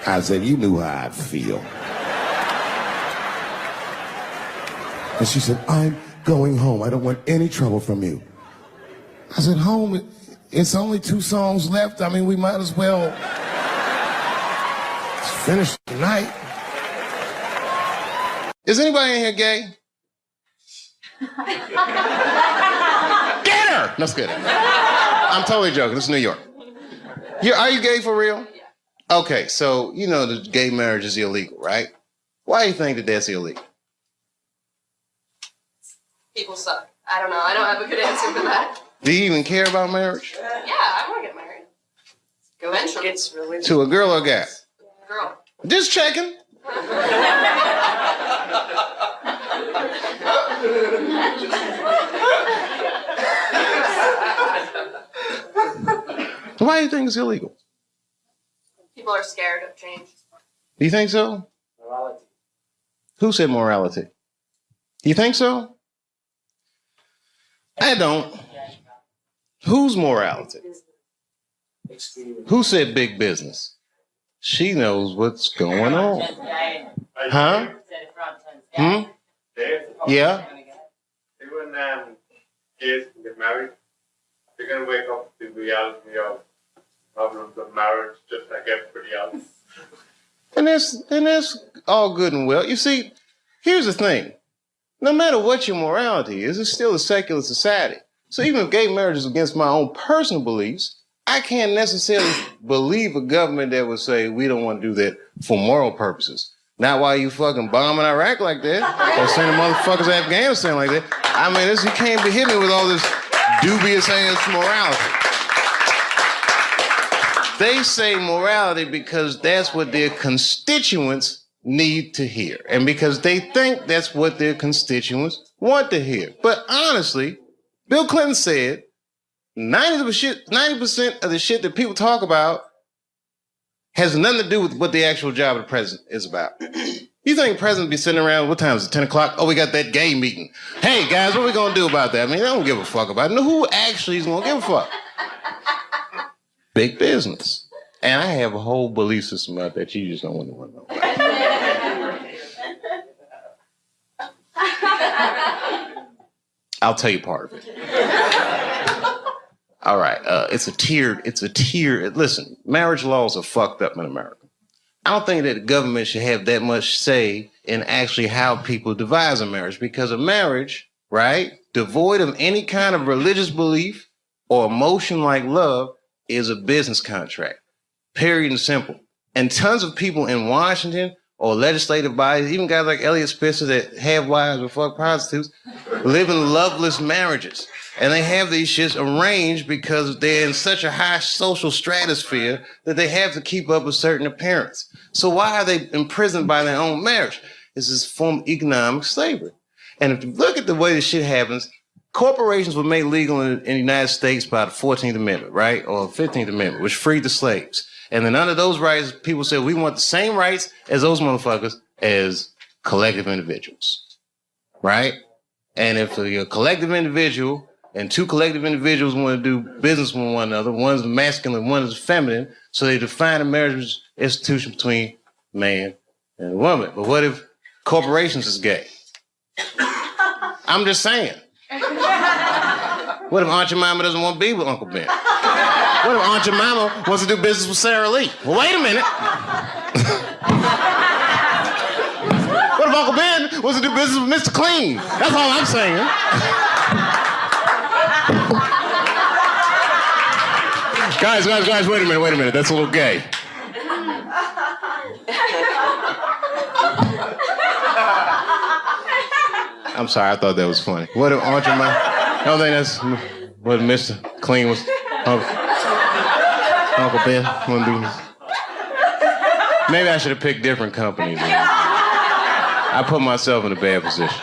I said, you knew how I'd feel. And she said, I'm going home. I don't want any trouble from you. I said, home, it's only 2 songs left. I mean, we might as well finish tonight. Is anybody in here gay? Get her! No, it's good. I'm totally joking. This is New York. Are you gay for real? Yeah. Okay, so you know the gay marriage is illegal, right? Why do you think that that's illegal? People suck. I don't know. I don't have a good answer for that. Do you even care about marriage? Yeah, I want to get married. Eventually. It's really to a girl or a guy? Girl. Just checking. Why do you think it's illegal? People are scared of change. Do you think so? Morality. Who said morality? Do you think so? I don't. Whose morality? Who said big business? She knows what's going on. Huh? Hmm? Yeah? Even gays can get married. They're going to wake up to the reality of problems of marriage just like everybody else. And that's all good and well. You see, here's the thing. No matter what your morality is, it's still a secular society. So even if gay marriage is against my own personal beliefs, I can't necessarily believe a government that would say we don't want to do that for moral purposes. Not while you fucking bombing Iraq like that, or sending motherfuckers to Afghanistan like that. I mean, you can't be hitting me with all this dubious ass morality. They say morality because that's what their constituents need to hear, and because they think that's what their constituents want to hear. But honestly, Bill Clinton said 90% of the shit that people talk about has nothing to do with what the actual job of the president is about. You think the president be sitting around, what time is it, 10 o'clock? Oh, we got that gay meeting. Hey, guys, what are we going to do about that? I mean, they don't give a fuck about it. No, who actually is going to give a fuck? Big business. And I have a whole belief system out there that you just don't want to know about. I'll tell you part of it. All right, it's a tiered, listen, marriage laws are fucked up in America. I don't think that the government should have that much say in actually how people devise a marriage, because a marriage, right, devoid of any kind of religious belief or emotion like love is a business contract, period and simple. And tons of people in Washington or legislative bodies, even guys like Elliot Spitzer that have wives or fuck prostitutes, live in loveless marriages. And they have these shits arranged because they're in such a high social stratosphere that they have to keep up a certain appearance. So why are they imprisoned by their own marriage? It's this form of economic slavery. And if you look at the way this shit happens, corporations were made legal in the United States by the 14th Amendment, right? Or 15th Amendment, which freed the slaves. And then under those rights, people said, we want the same rights as those motherfuckers as collective individuals, right? And if you're a collective individual and two collective individuals want to do business with one another, one's masculine, one is feminine, so they define a marriage institution between man and woman. But what if corporations is gay? I'm just saying. What if Aunt Jemima doesn't want to be with Uncle Ben? What if Aunt Jemima wants to do business with Sarah Lee? Well, wait a minute. What if Uncle Ben wants to do business with Mr. Clean? That's all I'm saying. Guys, wait a minute. That's a little gay. I'm sorry, I thought that was funny. What if Aunt Jemima? I don't think that's what Mr. Clean was. Uncle Ben want to do. Maybe I should have picked different companies. I put myself in a bad position.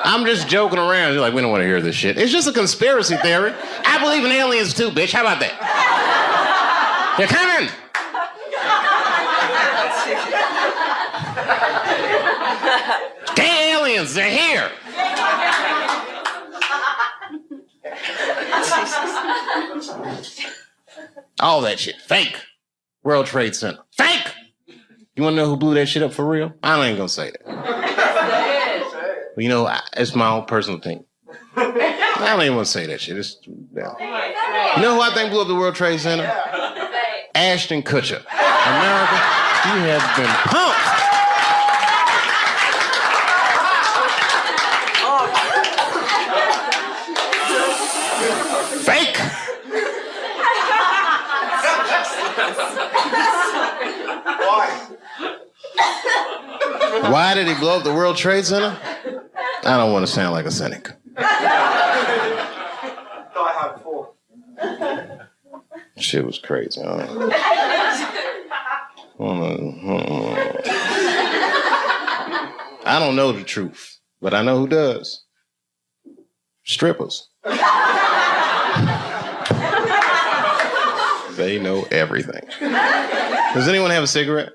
I'm just joking around. You're like, we don't want to hear this shit. It's just a conspiracy theory. I believe in aliens too, bitch. How about that? They're coming. Gay aliens, they're here. All that shit, fake. World Trade Center, fake. You want to know who blew that shit up for real? I ain't gonna say that. Well, you know, it's my own personal thing. I don't even want to say that shit. Yeah. You know who I think blew up the World Trade Center? Ashton Kutcher. America, you have been punked. Fake. Why did he blow up the World Trade Center? I don't want to sound like a cynic. Shit was crazy. I don't know the truth, but I know who does. Strippers. They know everything. Does anyone have a cigarette?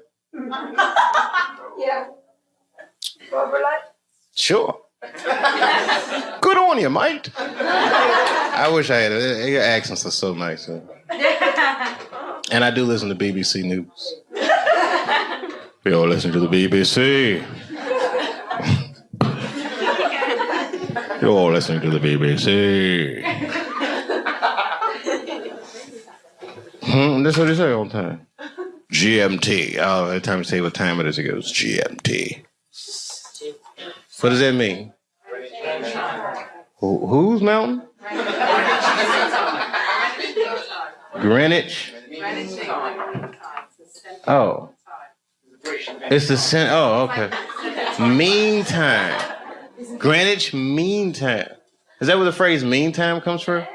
Yeah. Sure. Good on you, mate. I wish I had it. Your accents are so nice. Huh? And I do listen to BBC News. We all listen to the BBC. You're all listening to the BBC. That's what they say all the time. GMT. Oh, every time you say what time it is, it goes GMT. What does that mean? Whose mountain? Greenwich. Oh. It's the center. Oh, okay. Meantime. Greenwich Mean Time. Is that where the phrase mean time comes from?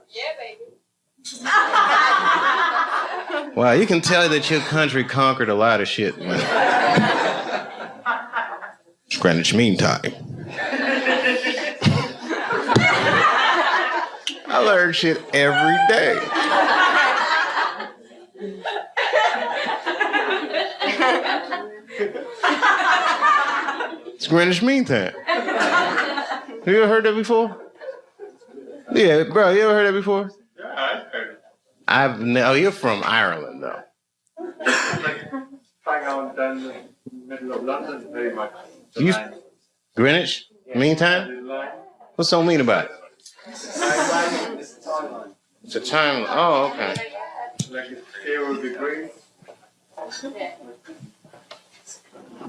Yeah, baby. Wow, you can tell that your country conquered a lot of shit, man. Greenwich Mean Time. I learn shit every day. It's Greenwich Mean Time. Have you ever heard that before? Yeah, bro, you ever heard that before? Yeah, I've heard it. Oh, you're from Ireland, though. Like, hang on down the middle of London, very much. Greenwich Mean Time? What's so mean about it? It's a time. Oh, okay. Like 0 degrees.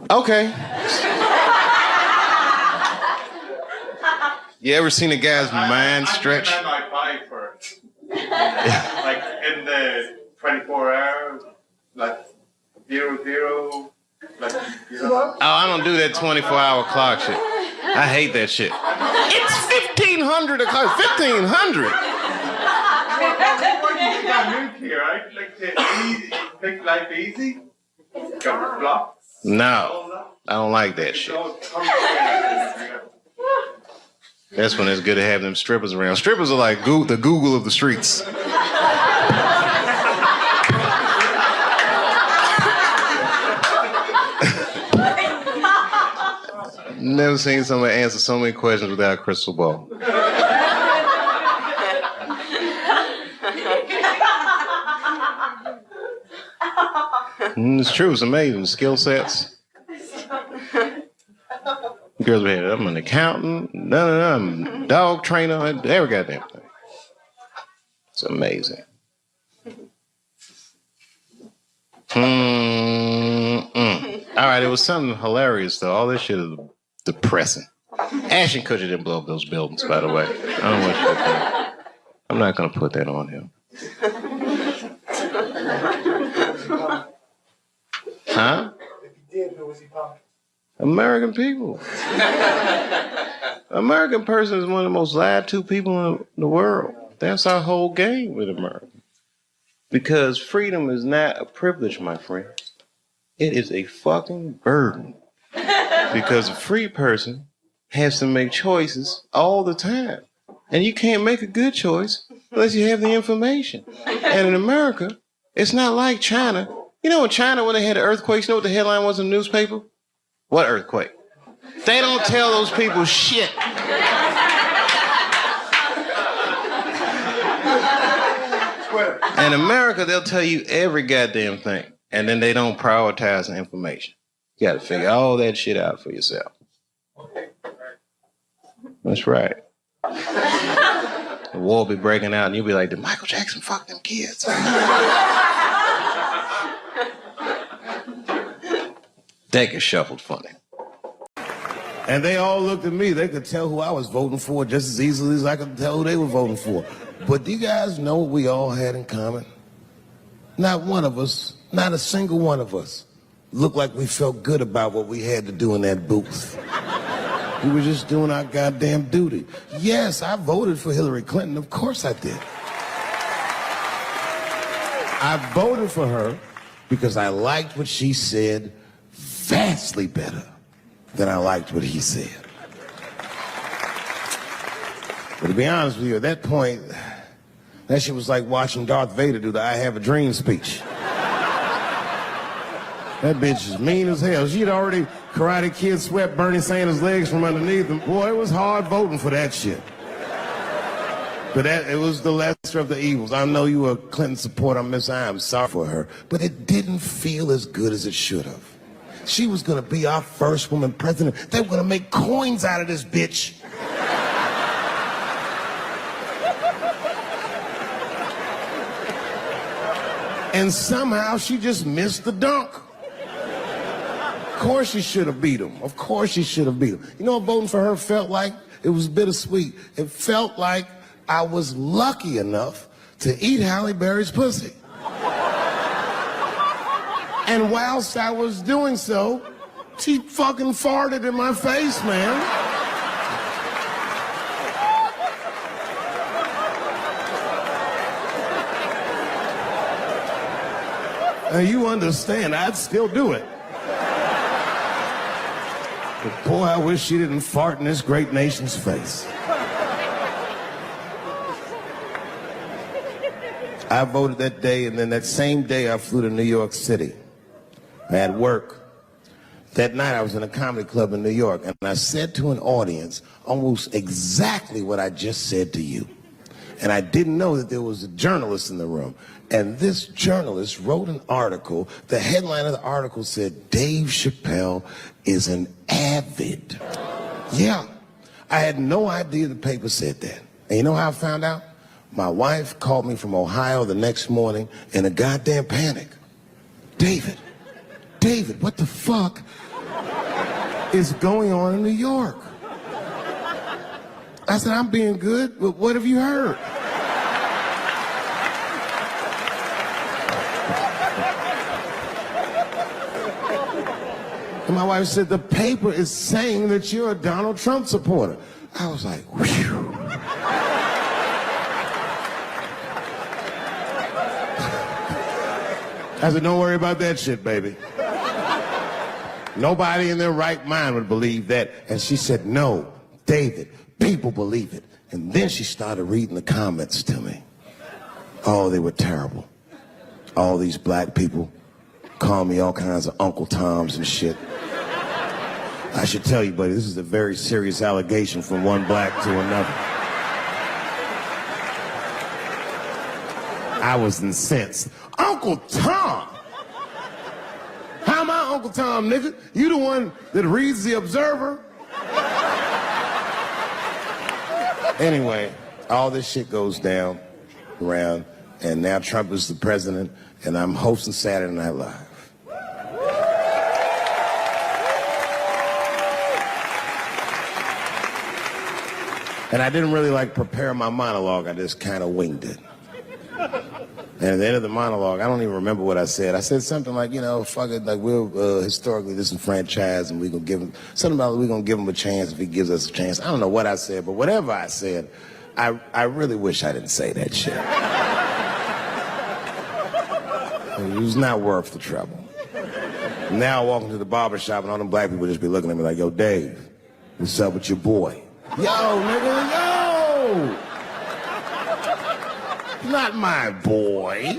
Okay. You ever seen a guy's mind stretch? I might buy for it. Like in the 24 hours, like 0, like, you know. Oh, I don't do that 24-hour clock shit. I hate that shit. It's 1500 o'clock. 1500. Here, I'd like to make life easy. Got blocks. No, I don't like that shit. That's when it's good to have them strippers around. Strippers are like the Google of the streets. Never seen somebody answer so many questions without a crystal ball. It's true, it's amazing. Skill sets. Girls be here, I'm an accountant, I'm a dog trainer, every goddamn thing. It's amazing. All right, it was something hilarious, though. All this shit is depressing. Ashton Kutcher didn't blow up those buildings, by the way. I don't want you to think. I'm not going to put that on him. Huh? If he did, who was he pumping? American people. American person is one of the most lied to people in the world. That's our whole game with America. Because freedom is not a privilege, my friend. It is a fucking burden. Because a free person has to make choices all the time. And you can't make a good choice unless you have the information. And in America, it's not like China. You know in China when they had the earthquakes, you know what the headline was in the newspaper? What earthquake? They don't tell those people shit. In America, they'll tell you every goddamn thing. And then they don't prioritize the information. You gotta figure all that shit out for yourself. That's right. The war will be breaking out, and you'll be like, did Michael Jackson fuck them kids? That gets shuffled funny. And they all looked at me. They could tell who I was voting for just as easily as I could tell who they were voting for. But do you guys know what we all had in common? Not one of us, not a single one of us, looked like we felt good about what we had to do in that booth. We were just doing our goddamn duty. Yes, I voted for Hillary Clinton. Of course I did. I voted for her because I liked what she said vastly better than I liked what he said. But to be honest with you, at that point, that shit was like watching Darth Vader do the I Have a Dream speech. That bitch is mean as hell. She'd already Karate Kid swept Bernie Sanders' legs from underneath him. Boy, it was hard voting for that shit. But it was the lesser of the evils. I know you were a Clinton supporter, Miss I. I'm sorry for her. But it didn't feel as good as it should have. She was gonna be our first woman president. They were gonna make coins out of this bitch. And somehow she just missed the dunk. Of course she should have beat him. Of course she should have beat him. You know what voting for her felt like? It was bittersweet. It felt like I was lucky enough to eat Halle Berry's pussy. And whilst I was doing so, she fucking farted in my face, man. Now you understand, I'd still do it. But boy, I wish she didn't fart in this great nation's face. I voted that day, and then that same day I flew to New York City. I had work. That night I was in a comedy club in New York, and I said to an audience almost exactly what I just said to you. And I didn't know that there was a journalist in the room. And this journalist wrote an article. The headline of the article said, Dave Chappelle is an avid. Yeah, I had no idea the paper said that. And you know how I found out? My wife called me from Ohio the next morning in a goddamn panic. David, what the fuck is going on in New York? I said, I'm being good, but what have you heard? And my wife said, the paper is saying that you're a Donald Trump supporter. I was like, whew. I said, don't worry about that shit, baby. Nobody in their right mind would believe that. And she said, no, David, people believe it. And then she started reading the comments to me. Oh, they were terrible. All these black people call me all kinds of Uncle Toms and shit. I should tell you, buddy, this is a very serious allegation from one black to another. I was incensed. Uncle Tom? How am I Uncle Tom, nigga? You the one that reads the Observer? Anyway, all this shit goes down around, and now Trump is the president, and I'm hosting Saturday Night Live. And I didn't really prepare my monologue. I just kind of winged it. And at the end of the monologue, I don't even remember what I said. I said something like, fuck it, we're historically disenfranchised, and we're gonna give him something about we're gonna give him a chance if he gives us a chance. I don't know what I said, but whatever I said, I really wish I didn't say that shit. It was not worth the trouble. Now I walk into the barbershop and all them black people just be looking at me like, yo, Dave, what's up with your boy? Yo, nigga, yo! Not my boy.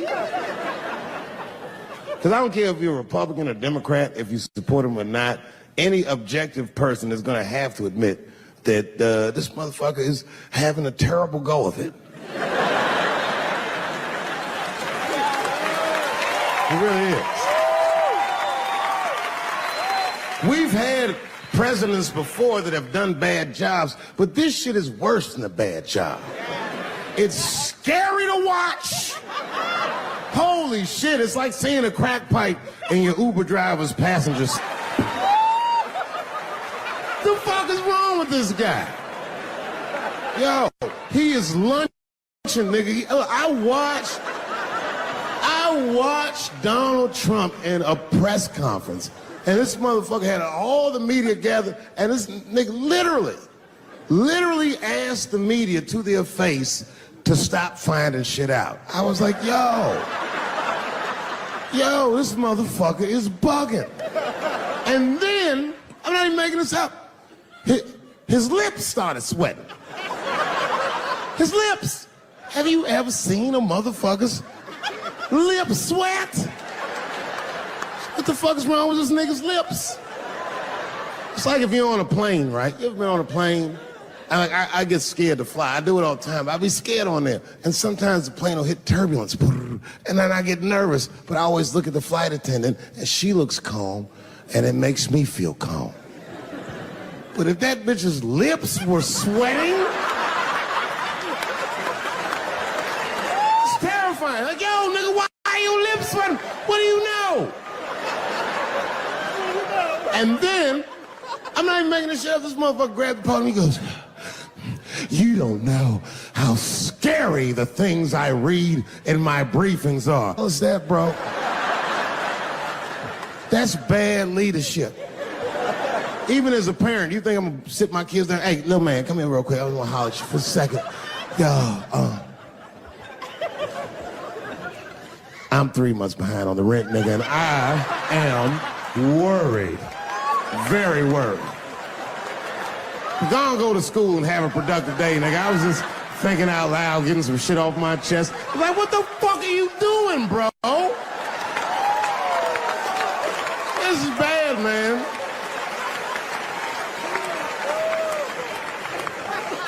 Because I don't care if you're a Republican or Democrat, if you support him or not, any objective person is going to have to admit that this motherfucker is having a terrible go of it. It really is. We've had presidents before that have done bad jobs, but this shit is worse than a bad job. It's scary to watch. Holy shit, it's like seeing a crack pipe in your Uber driver's passengers. The fuck is wrong with this guy? Yo, he is lunching, nigga. I watched Donald Trump in a press conference, and this motherfucker had all the media gathered, and this nigga literally asked the media to their face to stop finding shit out. I was like, yo, this motherfucker is bugging. And then, I'm not even making this up, his lips started sweating. His lips. Have you ever seen a motherfucker's lip sweat? What the fuck is wrong with this nigga's lips? It's like if you're on a plane, right? You ever been on a plane? I get scared to fly. I do it all the time. I be scared on there. And sometimes the plane will hit turbulence. And then I get nervous. But I always look at the flight attendant, and she looks calm, and it makes me feel calm. But if that bitch's lips were sweating, it's terrifying. Like, yo, nigga, why are your lips sweating? What do you know? And then, I'm not even making this shit up. This motherfucker grabbed the podium, he goes, you don't know how scary the things I read in my briefings are. What's that, bro? That's bad leadership. Even as a parent, you think I'm gonna sit my kids down? Hey, little man, come here real quick. I was gonna holler at you for a second. Yo, I'm 3 months behind on the rent, nigga, and I am worried. Very worried. Go to school and have a productive day, nigga. I was just thinking out loud, getting some shit off my chest. I'm like, what the fuck are you doing, bro? This is bad, man.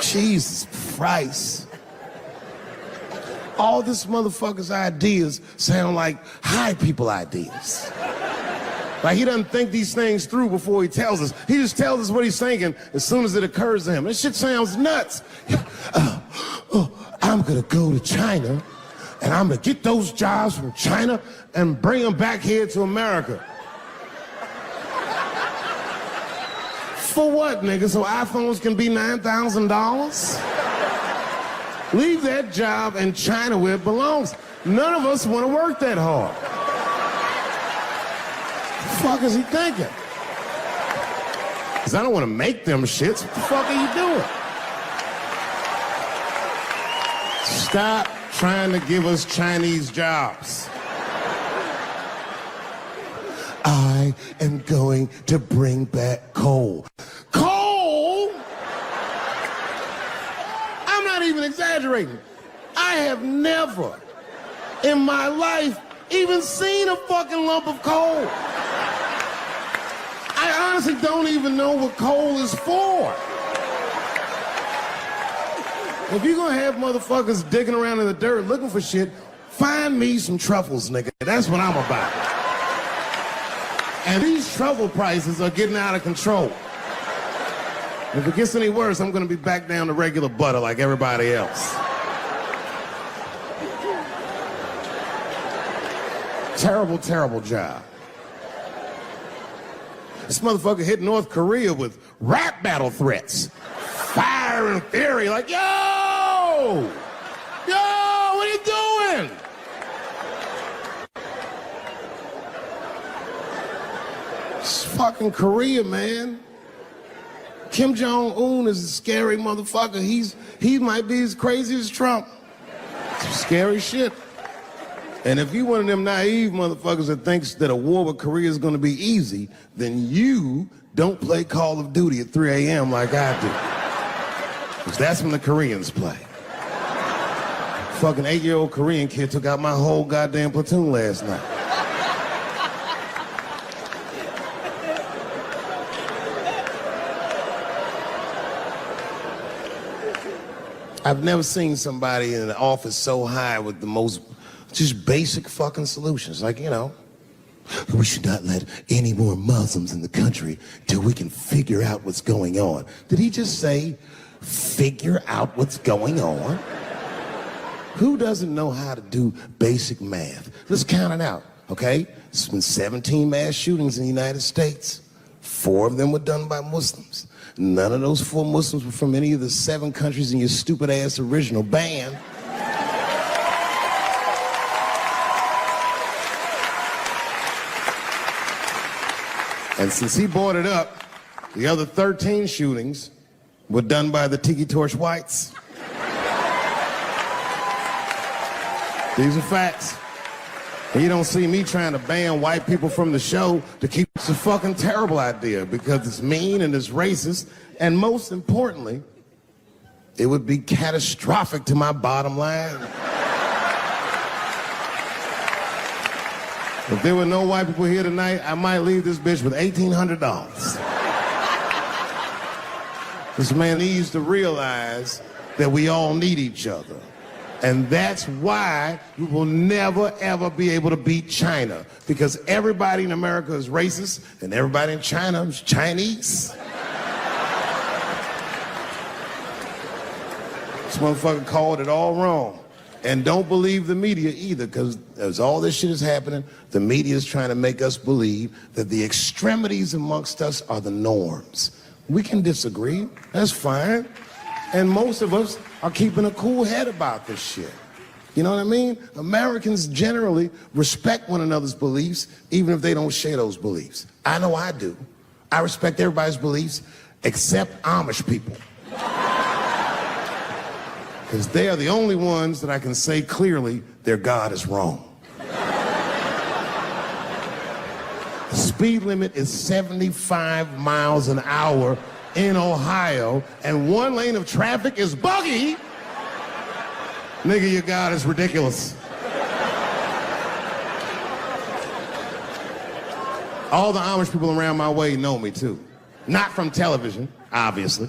Jesus Christ. All this motherfucker's ideas sound like high people ideas. Like he doesn't think these things through before he tells us. He just tells us what he's thinking as soon as it occurs to him. This shit sounds nuts. I'm gonna go to China and I'm gonna get those jobs from China and bring them back here to America. For what, nigga? So iPhones can be $9,000? Leave that job in China where it belongs. None of us want to work that hard. What the fuck is he thinking? Because I don't want to make them shits. What the fuck are you doing? Stop trying to give us Chinese jobs. I am going to bring back coal. Coal? I'm not even exaggerating. I have never in my life even seen a fucking lump of coal. I honestly don't even know what coal is for. If you're gonna have motherfuckers digging around in the dirt looking for shit, find me some truffles, nigga. That's what I'm about. And these truffle prices are getting out of control. If it gets any worse, I'm gonna be back down to regular butter like everybody else. Terrible, terrible job. This motherfucker hit North Korea with rap battle threats. Fire and fury, like, yo! Yo, what are you doing? It's fucking Korea, man. Kim Jong-un is a scary motherfucker. He might be as crazy as Trump. Some scary shit. And if you one of them naive motherfuckers that thinks that a war with Korea is going to be easy, then you don't play Call of Duty at 3 a.m. like I do. Because that's when the Koreans play. Fucking 8-year-old Korean kid took out my whole goddamn platoon last night. I've never seen somebody in an office so high with the most just basic fucking solutions. Like, you know, We should not let any more Muslims in the country till we can figure out what's going on. Did he just say, figure out what's going on? Who doesn't know how to do basic math? Let's count it out, okay? There's been 17 mass shootings in the United States. 4 of them were done by Muslims. None of those 4 Muslims were from any of the 7 countries in your stupid ass original band. And since he brought it up, the other 13 shootings were done by the Tiki Torch Whites. These are facts. And you don't see me trying to ban white people from the show to keep. It's a fucking terrible idea because it's mean and it's racist. And most importantly, it would be catastrophic to my bottom line. If there were no white people here tonight, I might leave this bitch with $1,800. This man needs to realize that we all need each other. And that's why we will never, ever be able to beat China. Because everybody in America is racist, and everybody in China is Chinese. This motherfucker called it all wrong. And don't believe the media either, because as all this shit is happening, the media is trying to make us believe that the extremities amongst us are the norms. We can disagree, that's fine. And most of us are keeping a cool head about this shit. You know what I mean? Americans generally respect one another's beliefs, even if they don't share those beliefs. I know I do. I respect everybody's beliefs, except Amish people. Because they are the only ones that I can say clearly their God is wrong. The speed limit is 75 miles an hour in Ohio, and 1 lane of traffic is buggy. Nigga, your God is ridiculous. All the Amish people around my way know me too. Not from television, obviously.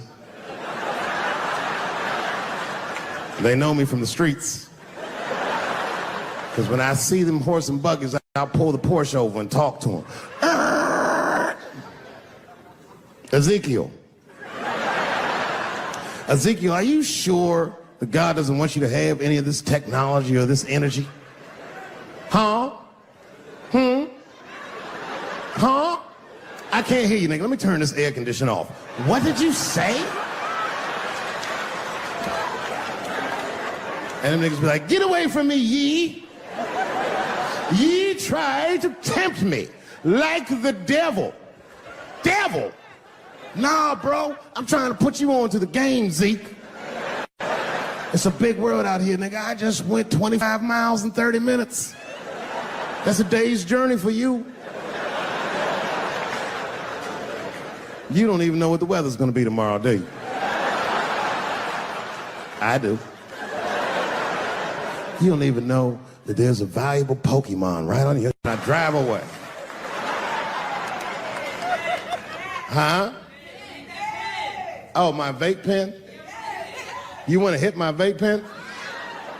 They know me from the streets. Because when I see them horse and buggies, I'll pull the Porsche over and talk to them. Ezekiel, are you sure that God doesn't want you to have any of this technology or this energy? Huh? Huh? I can't hear you, nigga. Let me turn this air conditioner off. What did you say? And them niggas be like, get away from me, ye. Ye tried to tempt me like the devil. Devil? Nah, bro, I'm trying to put you on to the game, Zeke. It's a big world out here, nigga. I just went 25 miles in 30 minutes. That's a day's journey for you. You don't even know what the weather's gonna be tomorrow, do you? I do. You don't even know that there's a valuable Pokemon right on you. I drive away. Huh? Oh, my vape pen? You want to hit my vape pen?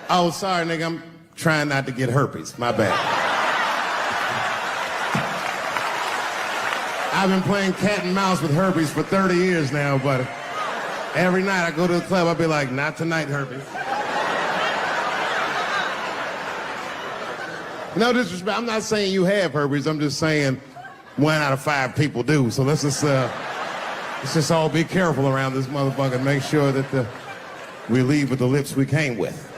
Oh, sorry, nigga. I'm trying not to get herpes. My bad. I've been playing cat and mouse with herpes for 30 years now, but every night I go to the club, I'll be like, not tonight, herpes. No disrespect. I'm not saying you have herpes. I'm just saying 1 out of 5 people do. So let's just all be careful around this motherfucker and make sure that we leave with the lips we came with.